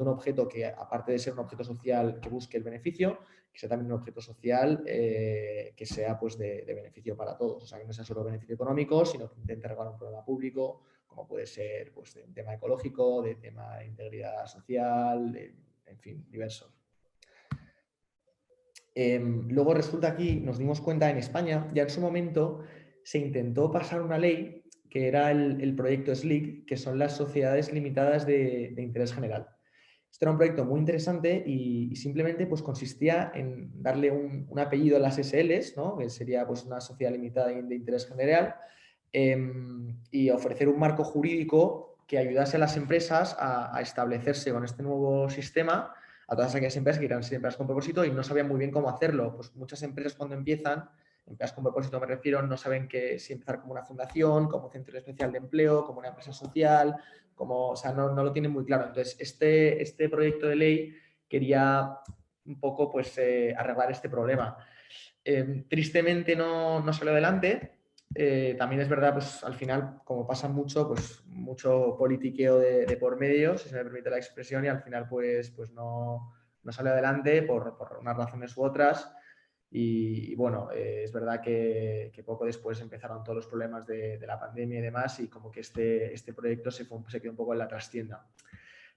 objeto que, aparte de ser un objeto social que busque el beneficio, que sea también un objeto social que sea pues, de beneficio para todos. O sea, que no sea solo beneficio económico, sino que intente arreglar un problema público, como puede ser pues, de un tema ecológico, de tema de integridad social, en fin, diversos. Luego resulta aquí, nos dimos cuenta en España, ya en su momento se intentó pasar una ley que era el proyecto SLIC, que son las sociedades limitadas de interés general. Esto era un proyecto muy interesante y simplemente pues, consistía en darle un apellido a las SLs, ¿no? Que sería pues, una sociedad limitada de interés general, y ofrecer un marco jurídico que ayudase a las empresas a establecerse con este nuevo sistema, a todas aquellas empresas que quieran ser empresas con propósito y no sabían muy bien cómo hacerlo. Pues muchas empresas cuando empiezan, empresas con propósito me refiero, no saben si empezar como una fundación, como centro especial de empleo, como una empresa social, o sea, no lo tienen muy claro. Entonces, este proyecto de ley quería un poco pues, arreglar este problema. Tristemente no salió adelante. También es verdad, pues al final, como pasa mucho, pues mucho politiqueo de por medio, si se me permite la expresión, y al final pues no salió adelante por unas razones u otras. Y bueno, es verdad que poco después empezaron todos los problemas de la pandemia y demás, y como que este proyecto se quedó un poco en la trastienda.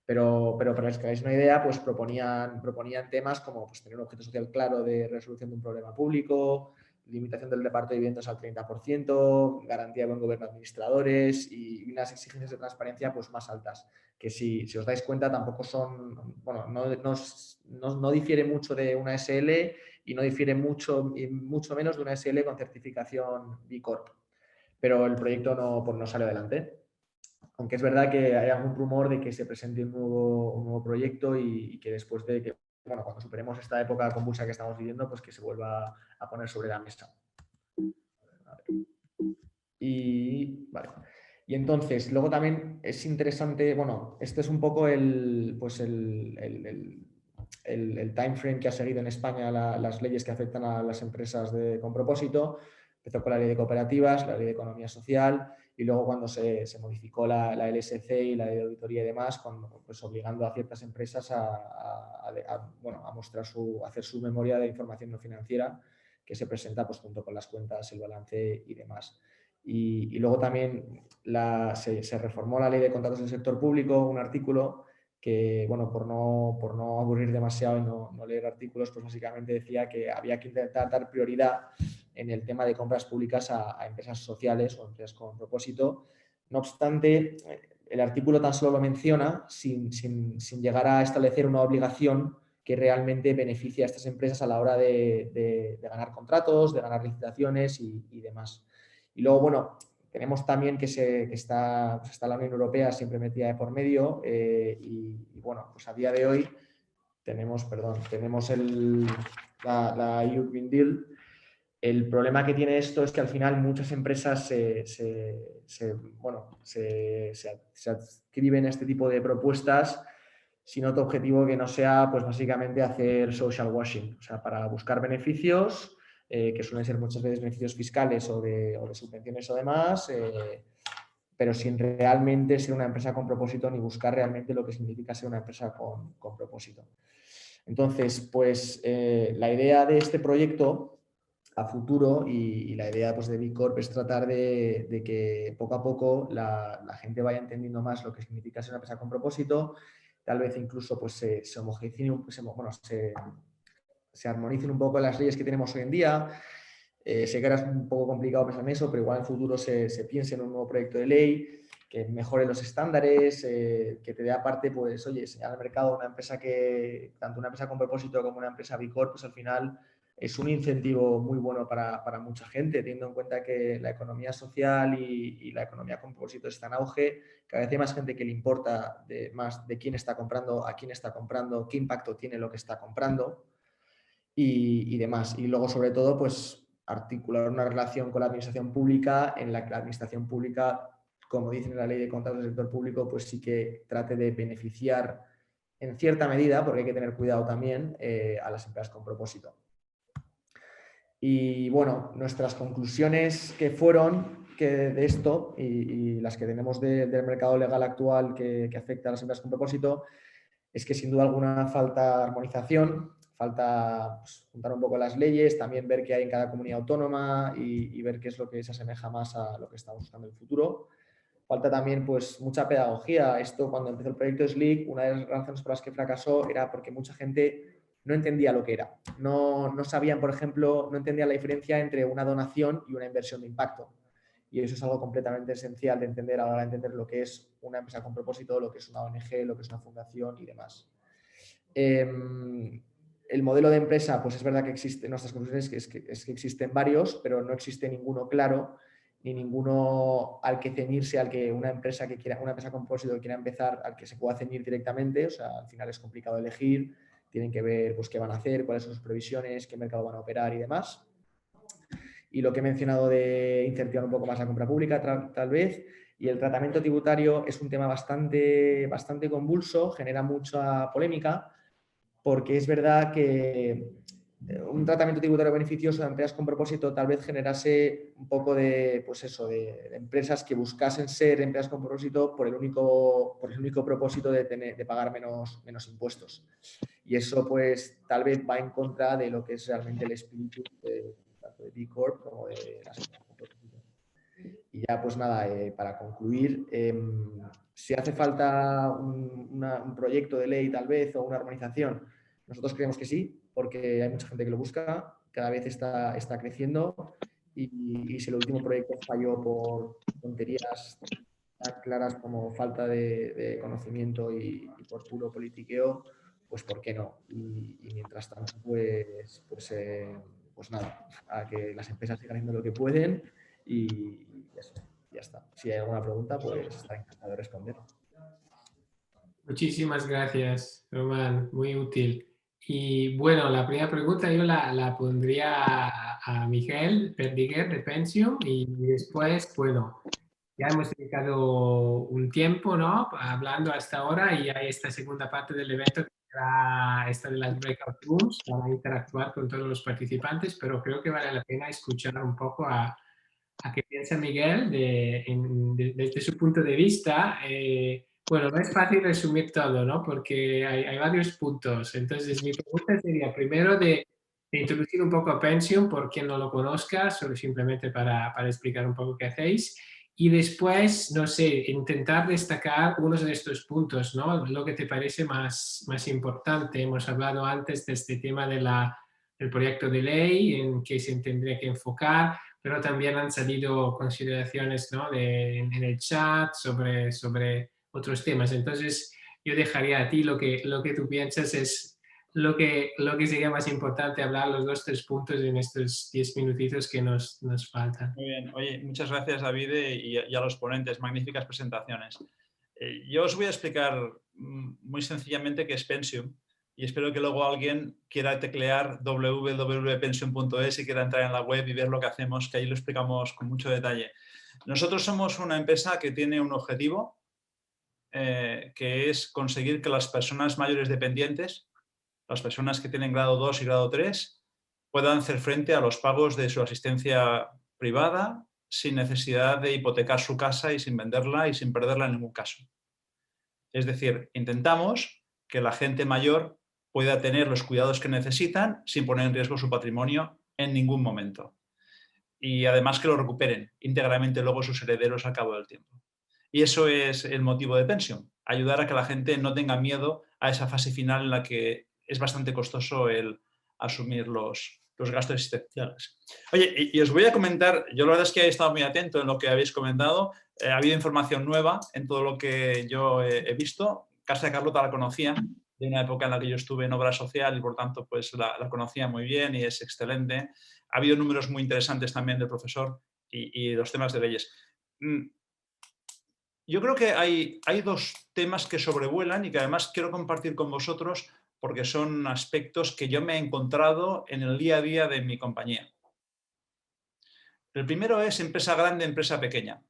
Pero para que hagáis una idea, pues proponían temas como pues, tener un objeto social claro de resolución de un problema público, limitación del reparto de viviendas al 30%, garantía de buen gobierno de administradores y unas exigencias de transparencia pues, más altas, que si os dais cuenta tampoco son, bueno, no difiere mucho de una SL y no difiere mucho menos de una SL con certificación B Corp. Pero el proyecto no sale adelante. Aunque es verdad que hay algún rumor de que se presente un nuevo proyecto y que después de que, bueno, cuando superemos esta época convulsa que estamos viviendo, pues que se vuelva a poner sobre la mesa. Vale. Y entonces, luego también es interesante, bueno, este es un poco el time frame que ha seguido en España las leyes que afectan a las empresas con propósito. Empezó con la ley de cooperativas, la ley de economía social y luego cuando se modificó la LSC y la ley de auditoría y demás, pues obligando a ciertas empresas a mostrar hacer su memoria de información no financiera que se presenta pues, junto con las cuentas, el balance y demás. Y luego también se reformó la ley de contratos del sector público, un artículo que, bueno, por no aburrir demasiado y no leer artículos, pues básicamente decía que había que intentar dar prioridad en el tema de compras públicas a empresas sociales o empresas con propósito. No obstante, el artículo tan solo lo menciona sin llegar a establecer una obligación que realmente beneficie a estas empresas a la hora de ganar contratos, de ganar licitaciones y demás. Y luego, bueno, tenemos también que está la Unión Europea siempre metida de por medio y bueno, pues a día de hoy tenemos la EU Green Deal. El problema que tiene esto es que al final muchas empresas se adscriben a este tipo de propuestas sin otro objetivo que no sea, pues básicamente hacer social washing, o sea, para buscar beneficios, que suelen ser muchas veces beneficios fiscales o de subvenciones o demás, pero sin realmente ser una empresa con propósito ni buscar realmente lo que significa ser una empresa con propósito. Entonces, pues la idea de este proyecto a futuro y la idea pues, de B Corp es tratar de que poco a poco la gente vaya entendiendo más lo que significa ser una empresa con propósito, tal vez incluso pues, se armonicen un poco las leyes que tenemos hoy en día. Sé que ahora es un poco complicado pensar en eso, pero igual en el futuro se piense en un nuevo proyecto de ley que mejore los estándares, que te dé aparte, pues, oye, señalar al mercado una empresa tanto una empresa con propósito como una empresa B Corp, pues al final es un incentivo muy bueno para mucha gente, teniendo en cuenta que la economía social y la economía con propósito está en auge. Cada vez hay más gente que le importa más de quién está comprando, a quién está comprando, qué impacto tiene lo que está comprando y demás. Y luego, sobre todo, pues articular una relación con la administración pública en la que la administración pública, como dicen en la ley de contratos del sector público, pues sí que trate de beneficiar en cierta medida, porque hay que tener cuidado también, a las empresas con propósito. Y bueno, nuestras conclusiones que fueron de esto y las que tenemos del mercado legal actual que afecta a las empresas con propósito es que sin duda alguna falta armonización, falta pues, juntar un poco las leyes, también ver qué hay en cada comunidad autónoma y ver qué es lo que se asemeja más a lo que estamos buscando en el futuro. Falta también pues, mucha pedagogía. Esto, cuando empezó el proyecto SLIC, una de las razones por las que fracasó era porque mucha gente no entendía lo que era. No sabían, por ejemplo, no entendían la diferencia entre una donación y una inversión de impacto. Y eso es algo completamente esencial de entender a la hora de entender lo que es una empresa con propósito, lo que es una ONG, lo que es una fundación y demás. El modelo de empresa, pues es verdad que existe, nuestras conclusiones es que existen varios, pero no existe ninguno claro ni ninguno al que ceñirse, al que una empresa con propósito que quiera empezar, al que se pueda ceñir directamente. O sea, al final es complicado elegir, tienen que ver pues, qué van a hacer, cuáles son sus previsiones, qué mercado van a operar y demás. Y lo que he mencionado de incentivar un poco más la compra pública, tal vez. Y el tratamiento tributario es un tema bastante convulso, genera mucha polémica, porque es verdad que un tratamiento tributario beneficioso de empresas con propósito tal vez generase un poco de, pues eso, de empresas que buscasen ser empresas con propósito por el único propósito de pagar menos impuestos. Y eso pues tal vez va en contra de lo que es realmente el espíritu tanto de B Corp como de las empresas con propósito. Y ya pues nada, para concluir, si hace falta un proyecto de ley tal vez o una armonización, nosotros creemos que sí, porque hay mucha gente que lo busca, cada vez está creciendo y si el último proyecto falló por tonterías tan claras como falta de conocimiento y por puro politiqueo, pues ¿por qué no? Y mientras tanto, pues nada, a que las empresas sigan haciendo lo que pueden y eso, ya está. Si hay alguna pregunta, pues estaré encantado de responder. Muchísimas gracias, Román, muy útil. Y bueno, la primera pregunta yo la pondría a Miguel Perdiguer de Pensium y después, bueno, ya hemos dedicado un tiempo, ¿no? Hablando hasta ahora y hay esta segunda parte del evento que será esta de las breakout rooms para interactuar con todos los participantes, pero creo que vale la pena escuchar un poco a qué piensa Miguel desde su punto de vista. Bueno, no es fácil resumir todo, ¿no? Porque hay varios puntos. Entonces, mi pregunta sería primero de introducir un poco a Pensium, por quien no lo conozca, solo simplemente para explicar un poco qué hacéis. Y después, no sé, intentar destacar unos de estos puntos, ¿no? Lo que te parece más importante. Hemos hablado antes de este tema del proyecto de ley en que se tendría que enfocar, pero también han salido consideraciones, ¿no? En el chat sobre otros temas. Entonces, yo dejaría a ti lo que tú piensas es lo que sería más importante hablar los 2-3 puntos en estos 10 minutitos que nos faltan. Muy bien. Oye, muchas gracias, David, y a los ponentes. Magníficas presentaciones. Yo os voy a explicar muy sencillamente qué es Pensium y espero que luego alguien quiera teclear www.pensium.es y quiera entrar en la web y ver lo que hacemos, que ahí lo explicamos con mucho detalle. Nosotros somos una empresa que tiene un objetivo, que es conseguir que las personas mayores dependientes, las personas que tienen grado 2 y grado 3, puedan hacer frente a los pagos de su asistencia privada sin necesidad de hipotecar su casa y sin venderla y sin perderla en ningún caso. Es decir, intentamos que la gente mayor pueda tener los cuidados que necesitan sin poner en riesgo su patrimonio en ningún momento. Y además que lo recuperen íntegramente luego sus herederos al cabo del tiempo. Y eso es el motivo de Pensium, ayudar a que la gente no tenga miedo a esa fase final en la que es bastante costoso el asumir los gastos existenciales. Oye, y os voy a comentar, yo la verdad es que he estado muy atento en lo que habéis comentado, ha habido información nueva en todo lo que yo he visto. Casa de Carlota la conocía de una época en la que yo estuve en obra social y por tanto pues la conocía muy bien y es excelente. Ha habido números muy interesantes también del profesor y los temas de leyes. Yo creo que hay dos temas que sobrevuelan y que además quiero compartir con vosotros porque son aspectos que yo me he encontrado en el día a día de mi compañía. El primero es empresa grande, empresa pequeña.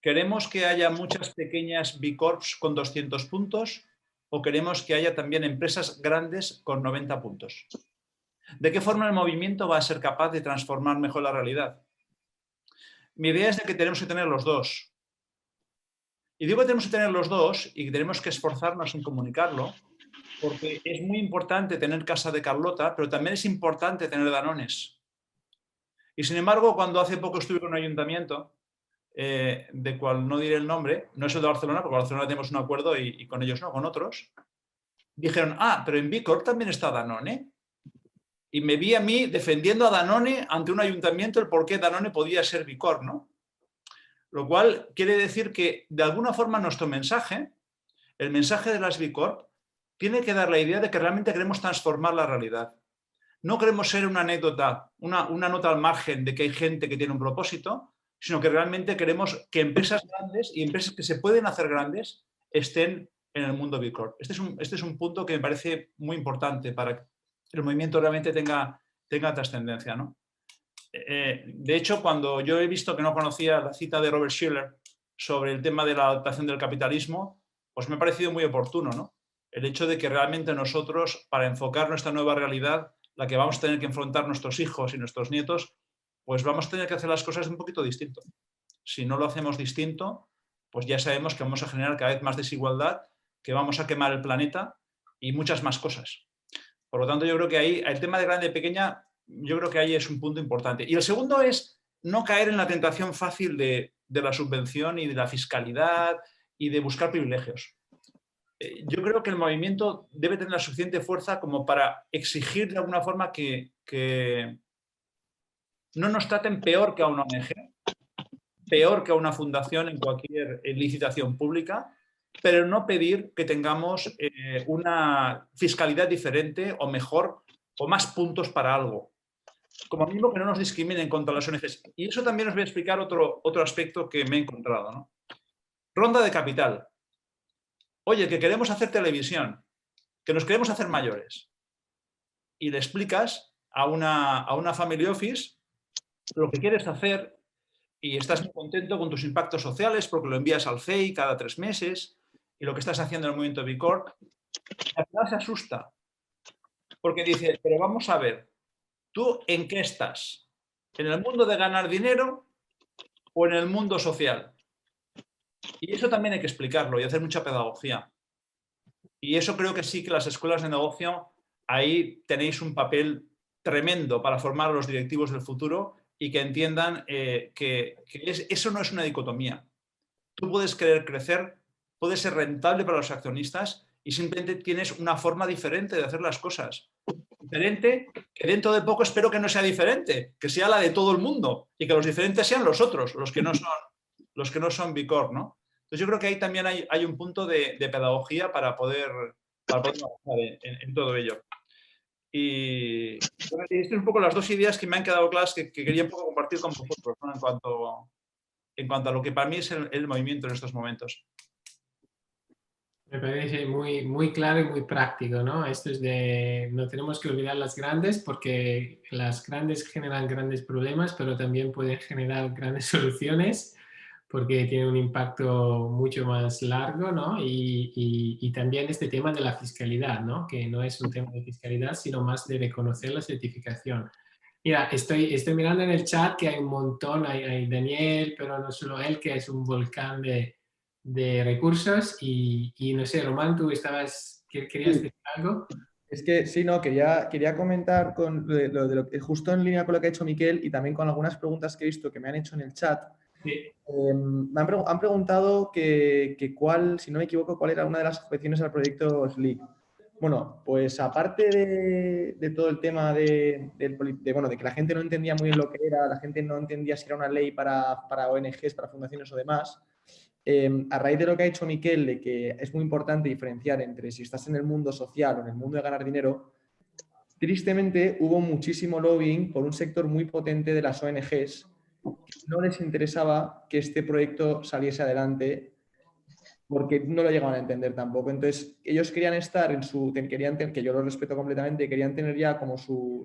¿Queremos que haya muchas pequeñas B Corps con 200 puntos o queremos que haya también empresas grandes con 90 puntos? ¿De qué forma el movimiento va a ser capaz de transformar mejor la realidad? Mi idea es de que tenemos que tener los dos. Y digo que tenemos que tener los dos y que tenemos que esforzarnos en comunicarlo porque es muy importante tener Casa de Carlota, pero también es importante tener Danones. Y sin embargo, cuando hace poco estuve con un ayuntamiento, de cual no diré el nombre, no es el de Barcelona, porque en Barcelona tenemos un acuerdo y con ellos no, con otros, dijeron, pero en B Corp también está Danone. Y me vi a mí defendiendo a Danone ante un ayuntamiento el por qué Danone podía ser B Corp, ¿no? Lo cual quiere decir que, de alguna forma, nuestro mensaje, el mensaje de las B Corp, tiene que dar la idea de que realmente queremos transformar la realidad. No queremos ser una anécdota, una nota al margen de que hay gente que tiene un propósito, sino que realmente queremos que empresas grandes y empresas que se pueden hacer grandes estén en el mundo B Corp. Este es un punto que me parece muy importante para que el movimiento realmente tenga trascendencia, ¿no? De hecho, cuando yo he visto que no conocía la cita de Robert Shiller sobre el tema de la adaptación del capitalismo, pues me ha parecido muy oportuno, ¿no? El hecho de que realmente nosotros, para enfocar nuestra nueva realidad, la que vamos a tener que enfrentar nuestros hijos y nuestros nietos, pues vamos a tener que hacer las cosas un poquito distinto. Si no lo hacemos distinto, pues ya sabemos que vamos a generar cada vez más desigualdad, que vamos a quemar el planeta y muchas más cosas. Por lo tanto, yo creo que ahí, el tema de grande y pequeña, yo creo que ahí es un punto importante. Y el segundo es no caer en la tentación fácil de la subvención y de la fiscalidad y de buscar privilegios. Yo creo que el movimiento debe tener la suficiente fuerza como para exigir de alguna forma que no nos traten peor que a una ONG, peor que a una fundación en cualquier licitación pública, pero no pedir que tengamos una fiscalidad diferente o mejor o más puntos para algo. Como mínimo que no nos discriminen contra las ONGs. Y eso también os voy a explicar otro aspecto que me he encontrado, ¿no? Ronda de capital. Oye, que queremos hacer televisión, que nos queremos hacer mayores. Y le explicas a una family office lo que quieres hacer y estás muy contento con tus impactos sociales porque lo envías al CEI cada 3 meses y lo que estás haciendo en el movimiento B Corp. La verdad se asusta porque dice, pero vamos a ver, ¿tú en qué estás? ¿En el mundo de ganar dinero o en el mundo social? Y eso también hay que explicarlo y hacer mucha pedagogía. Y eso creo que sí que las escuelas de negocio, ahí tenéis un papel tremendo para formar a los directivos del futuro y que entiendan que eso no es una dicotomía. Tú puedes querer crecer, puedes ser rentable para los accionistas y simplemente tienes una forma diferente de hacer las cosas. Diferente, que dentro de poco espero que no sea diferente, que sea la de todo el mundo y que los diferentes sean los otros, los que no son B Corp, ¿no? Entonces yo creo que ahí también hay un punto de pedagogía para poder avanzar en todo ello. Y estas son un poco las dos ideas que me han quedado claras que quería un poco compartir con vosotros, ¿no? en cuanto a lo que para mí es el movimiento en estos momentos. Me parece muy, muy claro y muy práctico, ¿no? Esto es de, no tenemos que olvidar las grandes porque las grandes generan grandes problemas, pero también pueden generar grandes soluciones porque tienen un impacto mucho más largo, ¿no? Y también este tema de la fiscalidad, ¿no? Que no es un tema de fiscalidad, sino más de reconocer la certificación. Mira, estoy mirando en el chat que hay un montón, hay Daniel, pero no solo él, que es un volcán de recursos y no sé, Román, tú querías decir algo. Es que sí, no, quería comentar con lo que justo en línea con lo que ha hecho Miquel y también con algunas preguntas que he visto que me han hecho en el chat. Sí. Me han preguntado que cuál, si no me equivoco, cuál era una de las objeciones al proyecto SLIC. Bueno, pues aparte de todo el tema de que la gente no entendía muy bien lo que era, la gente no entendía si era una ley para ONGs, para fundaciones o demás, a raíz de lo que ha hecho Miquel, de que es muy importante diferenciar entre si estás en el mundo social o en el mundo de ganar dinero, tristemente hubo muchísimo lobbying por un sector muy potente de las ONGs que no les interesaba que este proyecto saliese adelante porque no lo llegaban a entender tampoco. Entonces, ellos querían estar que yo lo respeto completamente, querían tener ya como su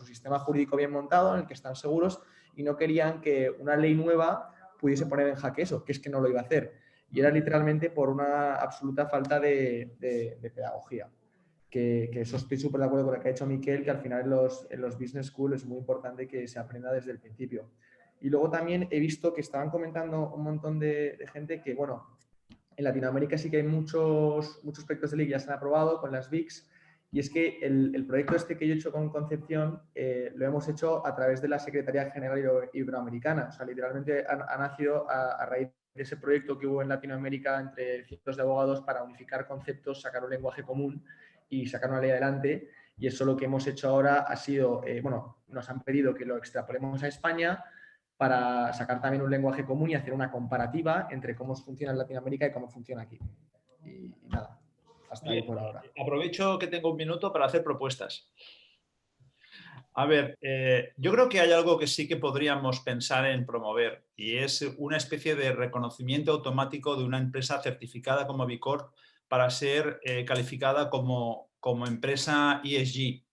sistema jurídico bien montado, en el que están seguros, y no querían que una ley nueva pudiese poner en jaque eso, que es que no lo iba a hacer. Y era literalmente por una absoluta falta de pedagogía. Que eso estoy súper de acuerdo con lo que ha hecho Miquel, que al final en los business school es muy importante que se aprenda desde el principio. Y luego también he visto que estaban comentando un montón de gente que, bueno, en Latinoamérica sí que hay muchos proyectos de ley que ya se han aprobado con las BICs, y es que el proyecto este que yo he hecho con Concepción lo hemos hecho a través de la Secretaría General Iberoamericana. O sea, literalmente ha nacido a raíz de ese proyecto que hubo en Latinoamérica entre cientos de abogados para unificar conceptos, sacar un lenguaje común y sacar una ley adelante. Y eso lo que hemos hecho ahora ha sido, nos han pedido que lo extrapolemos a España para sacar también un lenguaje común y hacer una comparativa entre cómo funciona en Latinoamérica y cómo funciona aquí. Y nada, hasta ahí por ahora. Aprovecho que tengo un minuto para hacer propuestas. A ver, yo creo que hay algo que sí que podríamos pensar en promover y es una especie de reconocimiento automático de una empresa certificada como B Corp para ser calificada como empresa ESG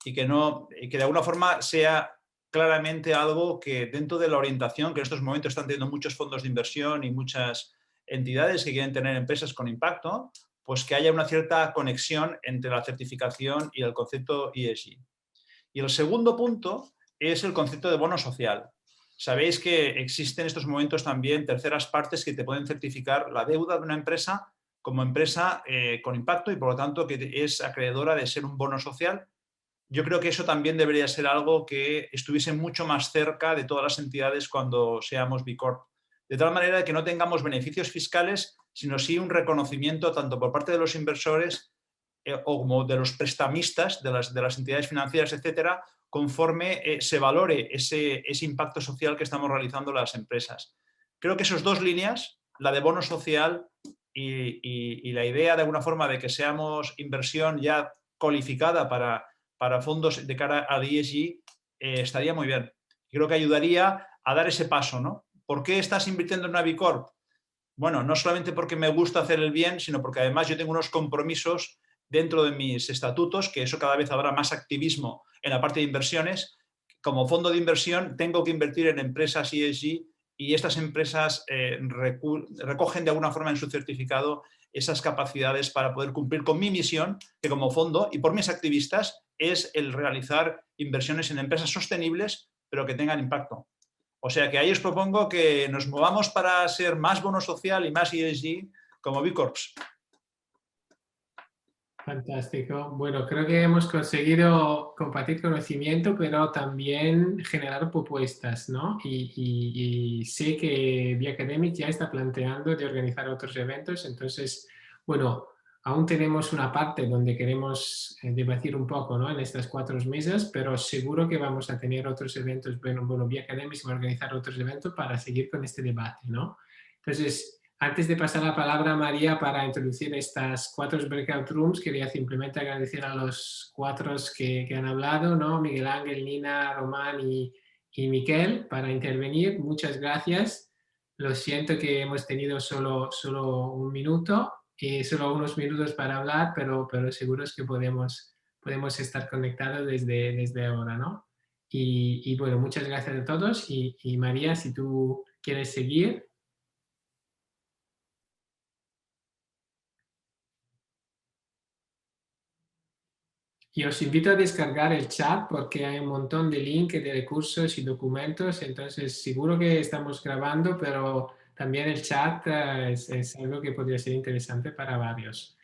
y que de alguna forma sea claramente algo que dentro de la orientación que en estos momentos están teniendo muchos fondos de inversión y muchas entidades que quieren tener empresas con impacto, pues que haya una cierta conexión entre la certificación y el concepto ESG. Y el segundo punto es el concepto de bono social. Sabéis que existen en estos momentos también terceras partes que te pueden certificar la deuda de una empresa como empresa con impacto y por lo tanto que es acreedora de ser un bono social. Yo creo que eso también debería ser algo que estuviese mucho más cerca de todas las entidades cuando seamos B Corp. De tal manera que no tengamos beneficios fiscales, sino sí un reconocimiento tanto por parte de los inversores o como de los prestamistas de las entidades financieras, etcétera, conforme se valore ese impacto social que estamos realizando las empresas. Creo que esas dos líneas, la de bono social y la idea de alguna forma de que seamos inversión ya cualificada para fondos de cara al ESG, estaría muy bien. Creo que ayudaría a dar ese paso, ¿no? ¿Por qué estás invirtiendo en una B Corp? Bueno, no solamente porque me gusta hacer el bien, sino porque además yo tengo unos compromisos dentro de mis estatutos, que eso cada vez habrá más activismo en la parte de inversiones. Como fondo de inversión tengo que invertir en empresas ESG y estas empresas recogen de alguna forma en su certificado esas capacidades para poder cumplir con mi misión, que como fondo y por mis activistas es el realizar inversiones en empresas sostenibles, pero que tengan impacto. O sea que ahí os propongo que nos movamos para ser más bono social y más ESG como B Corps. Fantástico. Bueno, creo que hemos conseguido compartir conocimiento, pero también generar propuestas, ¿no? Y sé que Vía Academic ya está planteando de organizar otros eventos, entonces, bueno, aún tenemos una parte donde queremos debatir un poco, ¿no? En estas 4 mesas, pero seguro que vamos a tener otros eventos, bueno, Vía Academic va a organizar otros eventos para seguir con este debate, ¿no? Entonces, antes de pasar la palabra a María para introducir estas 4 breakout rooms, quería simplemente agradecer a los 4 que han hablado, ¿no? Miguel Ángel, Nina, Román y Miquel para intervenir. Muchas gracias. Lo siento que hemos tenido solo un minuto y solo unos minutos para hablar, pero seguro es que podemos estar conectados desde ahora, ¿no? Y bueno, muchas gracias a todos y María, si tú quieres seguir. Y os invito a descargar el chat porque hay un montón de links de recursos y documentos, entonces seguro que estamos grabando, pero también el chat es algo que podría ser interesante para varios.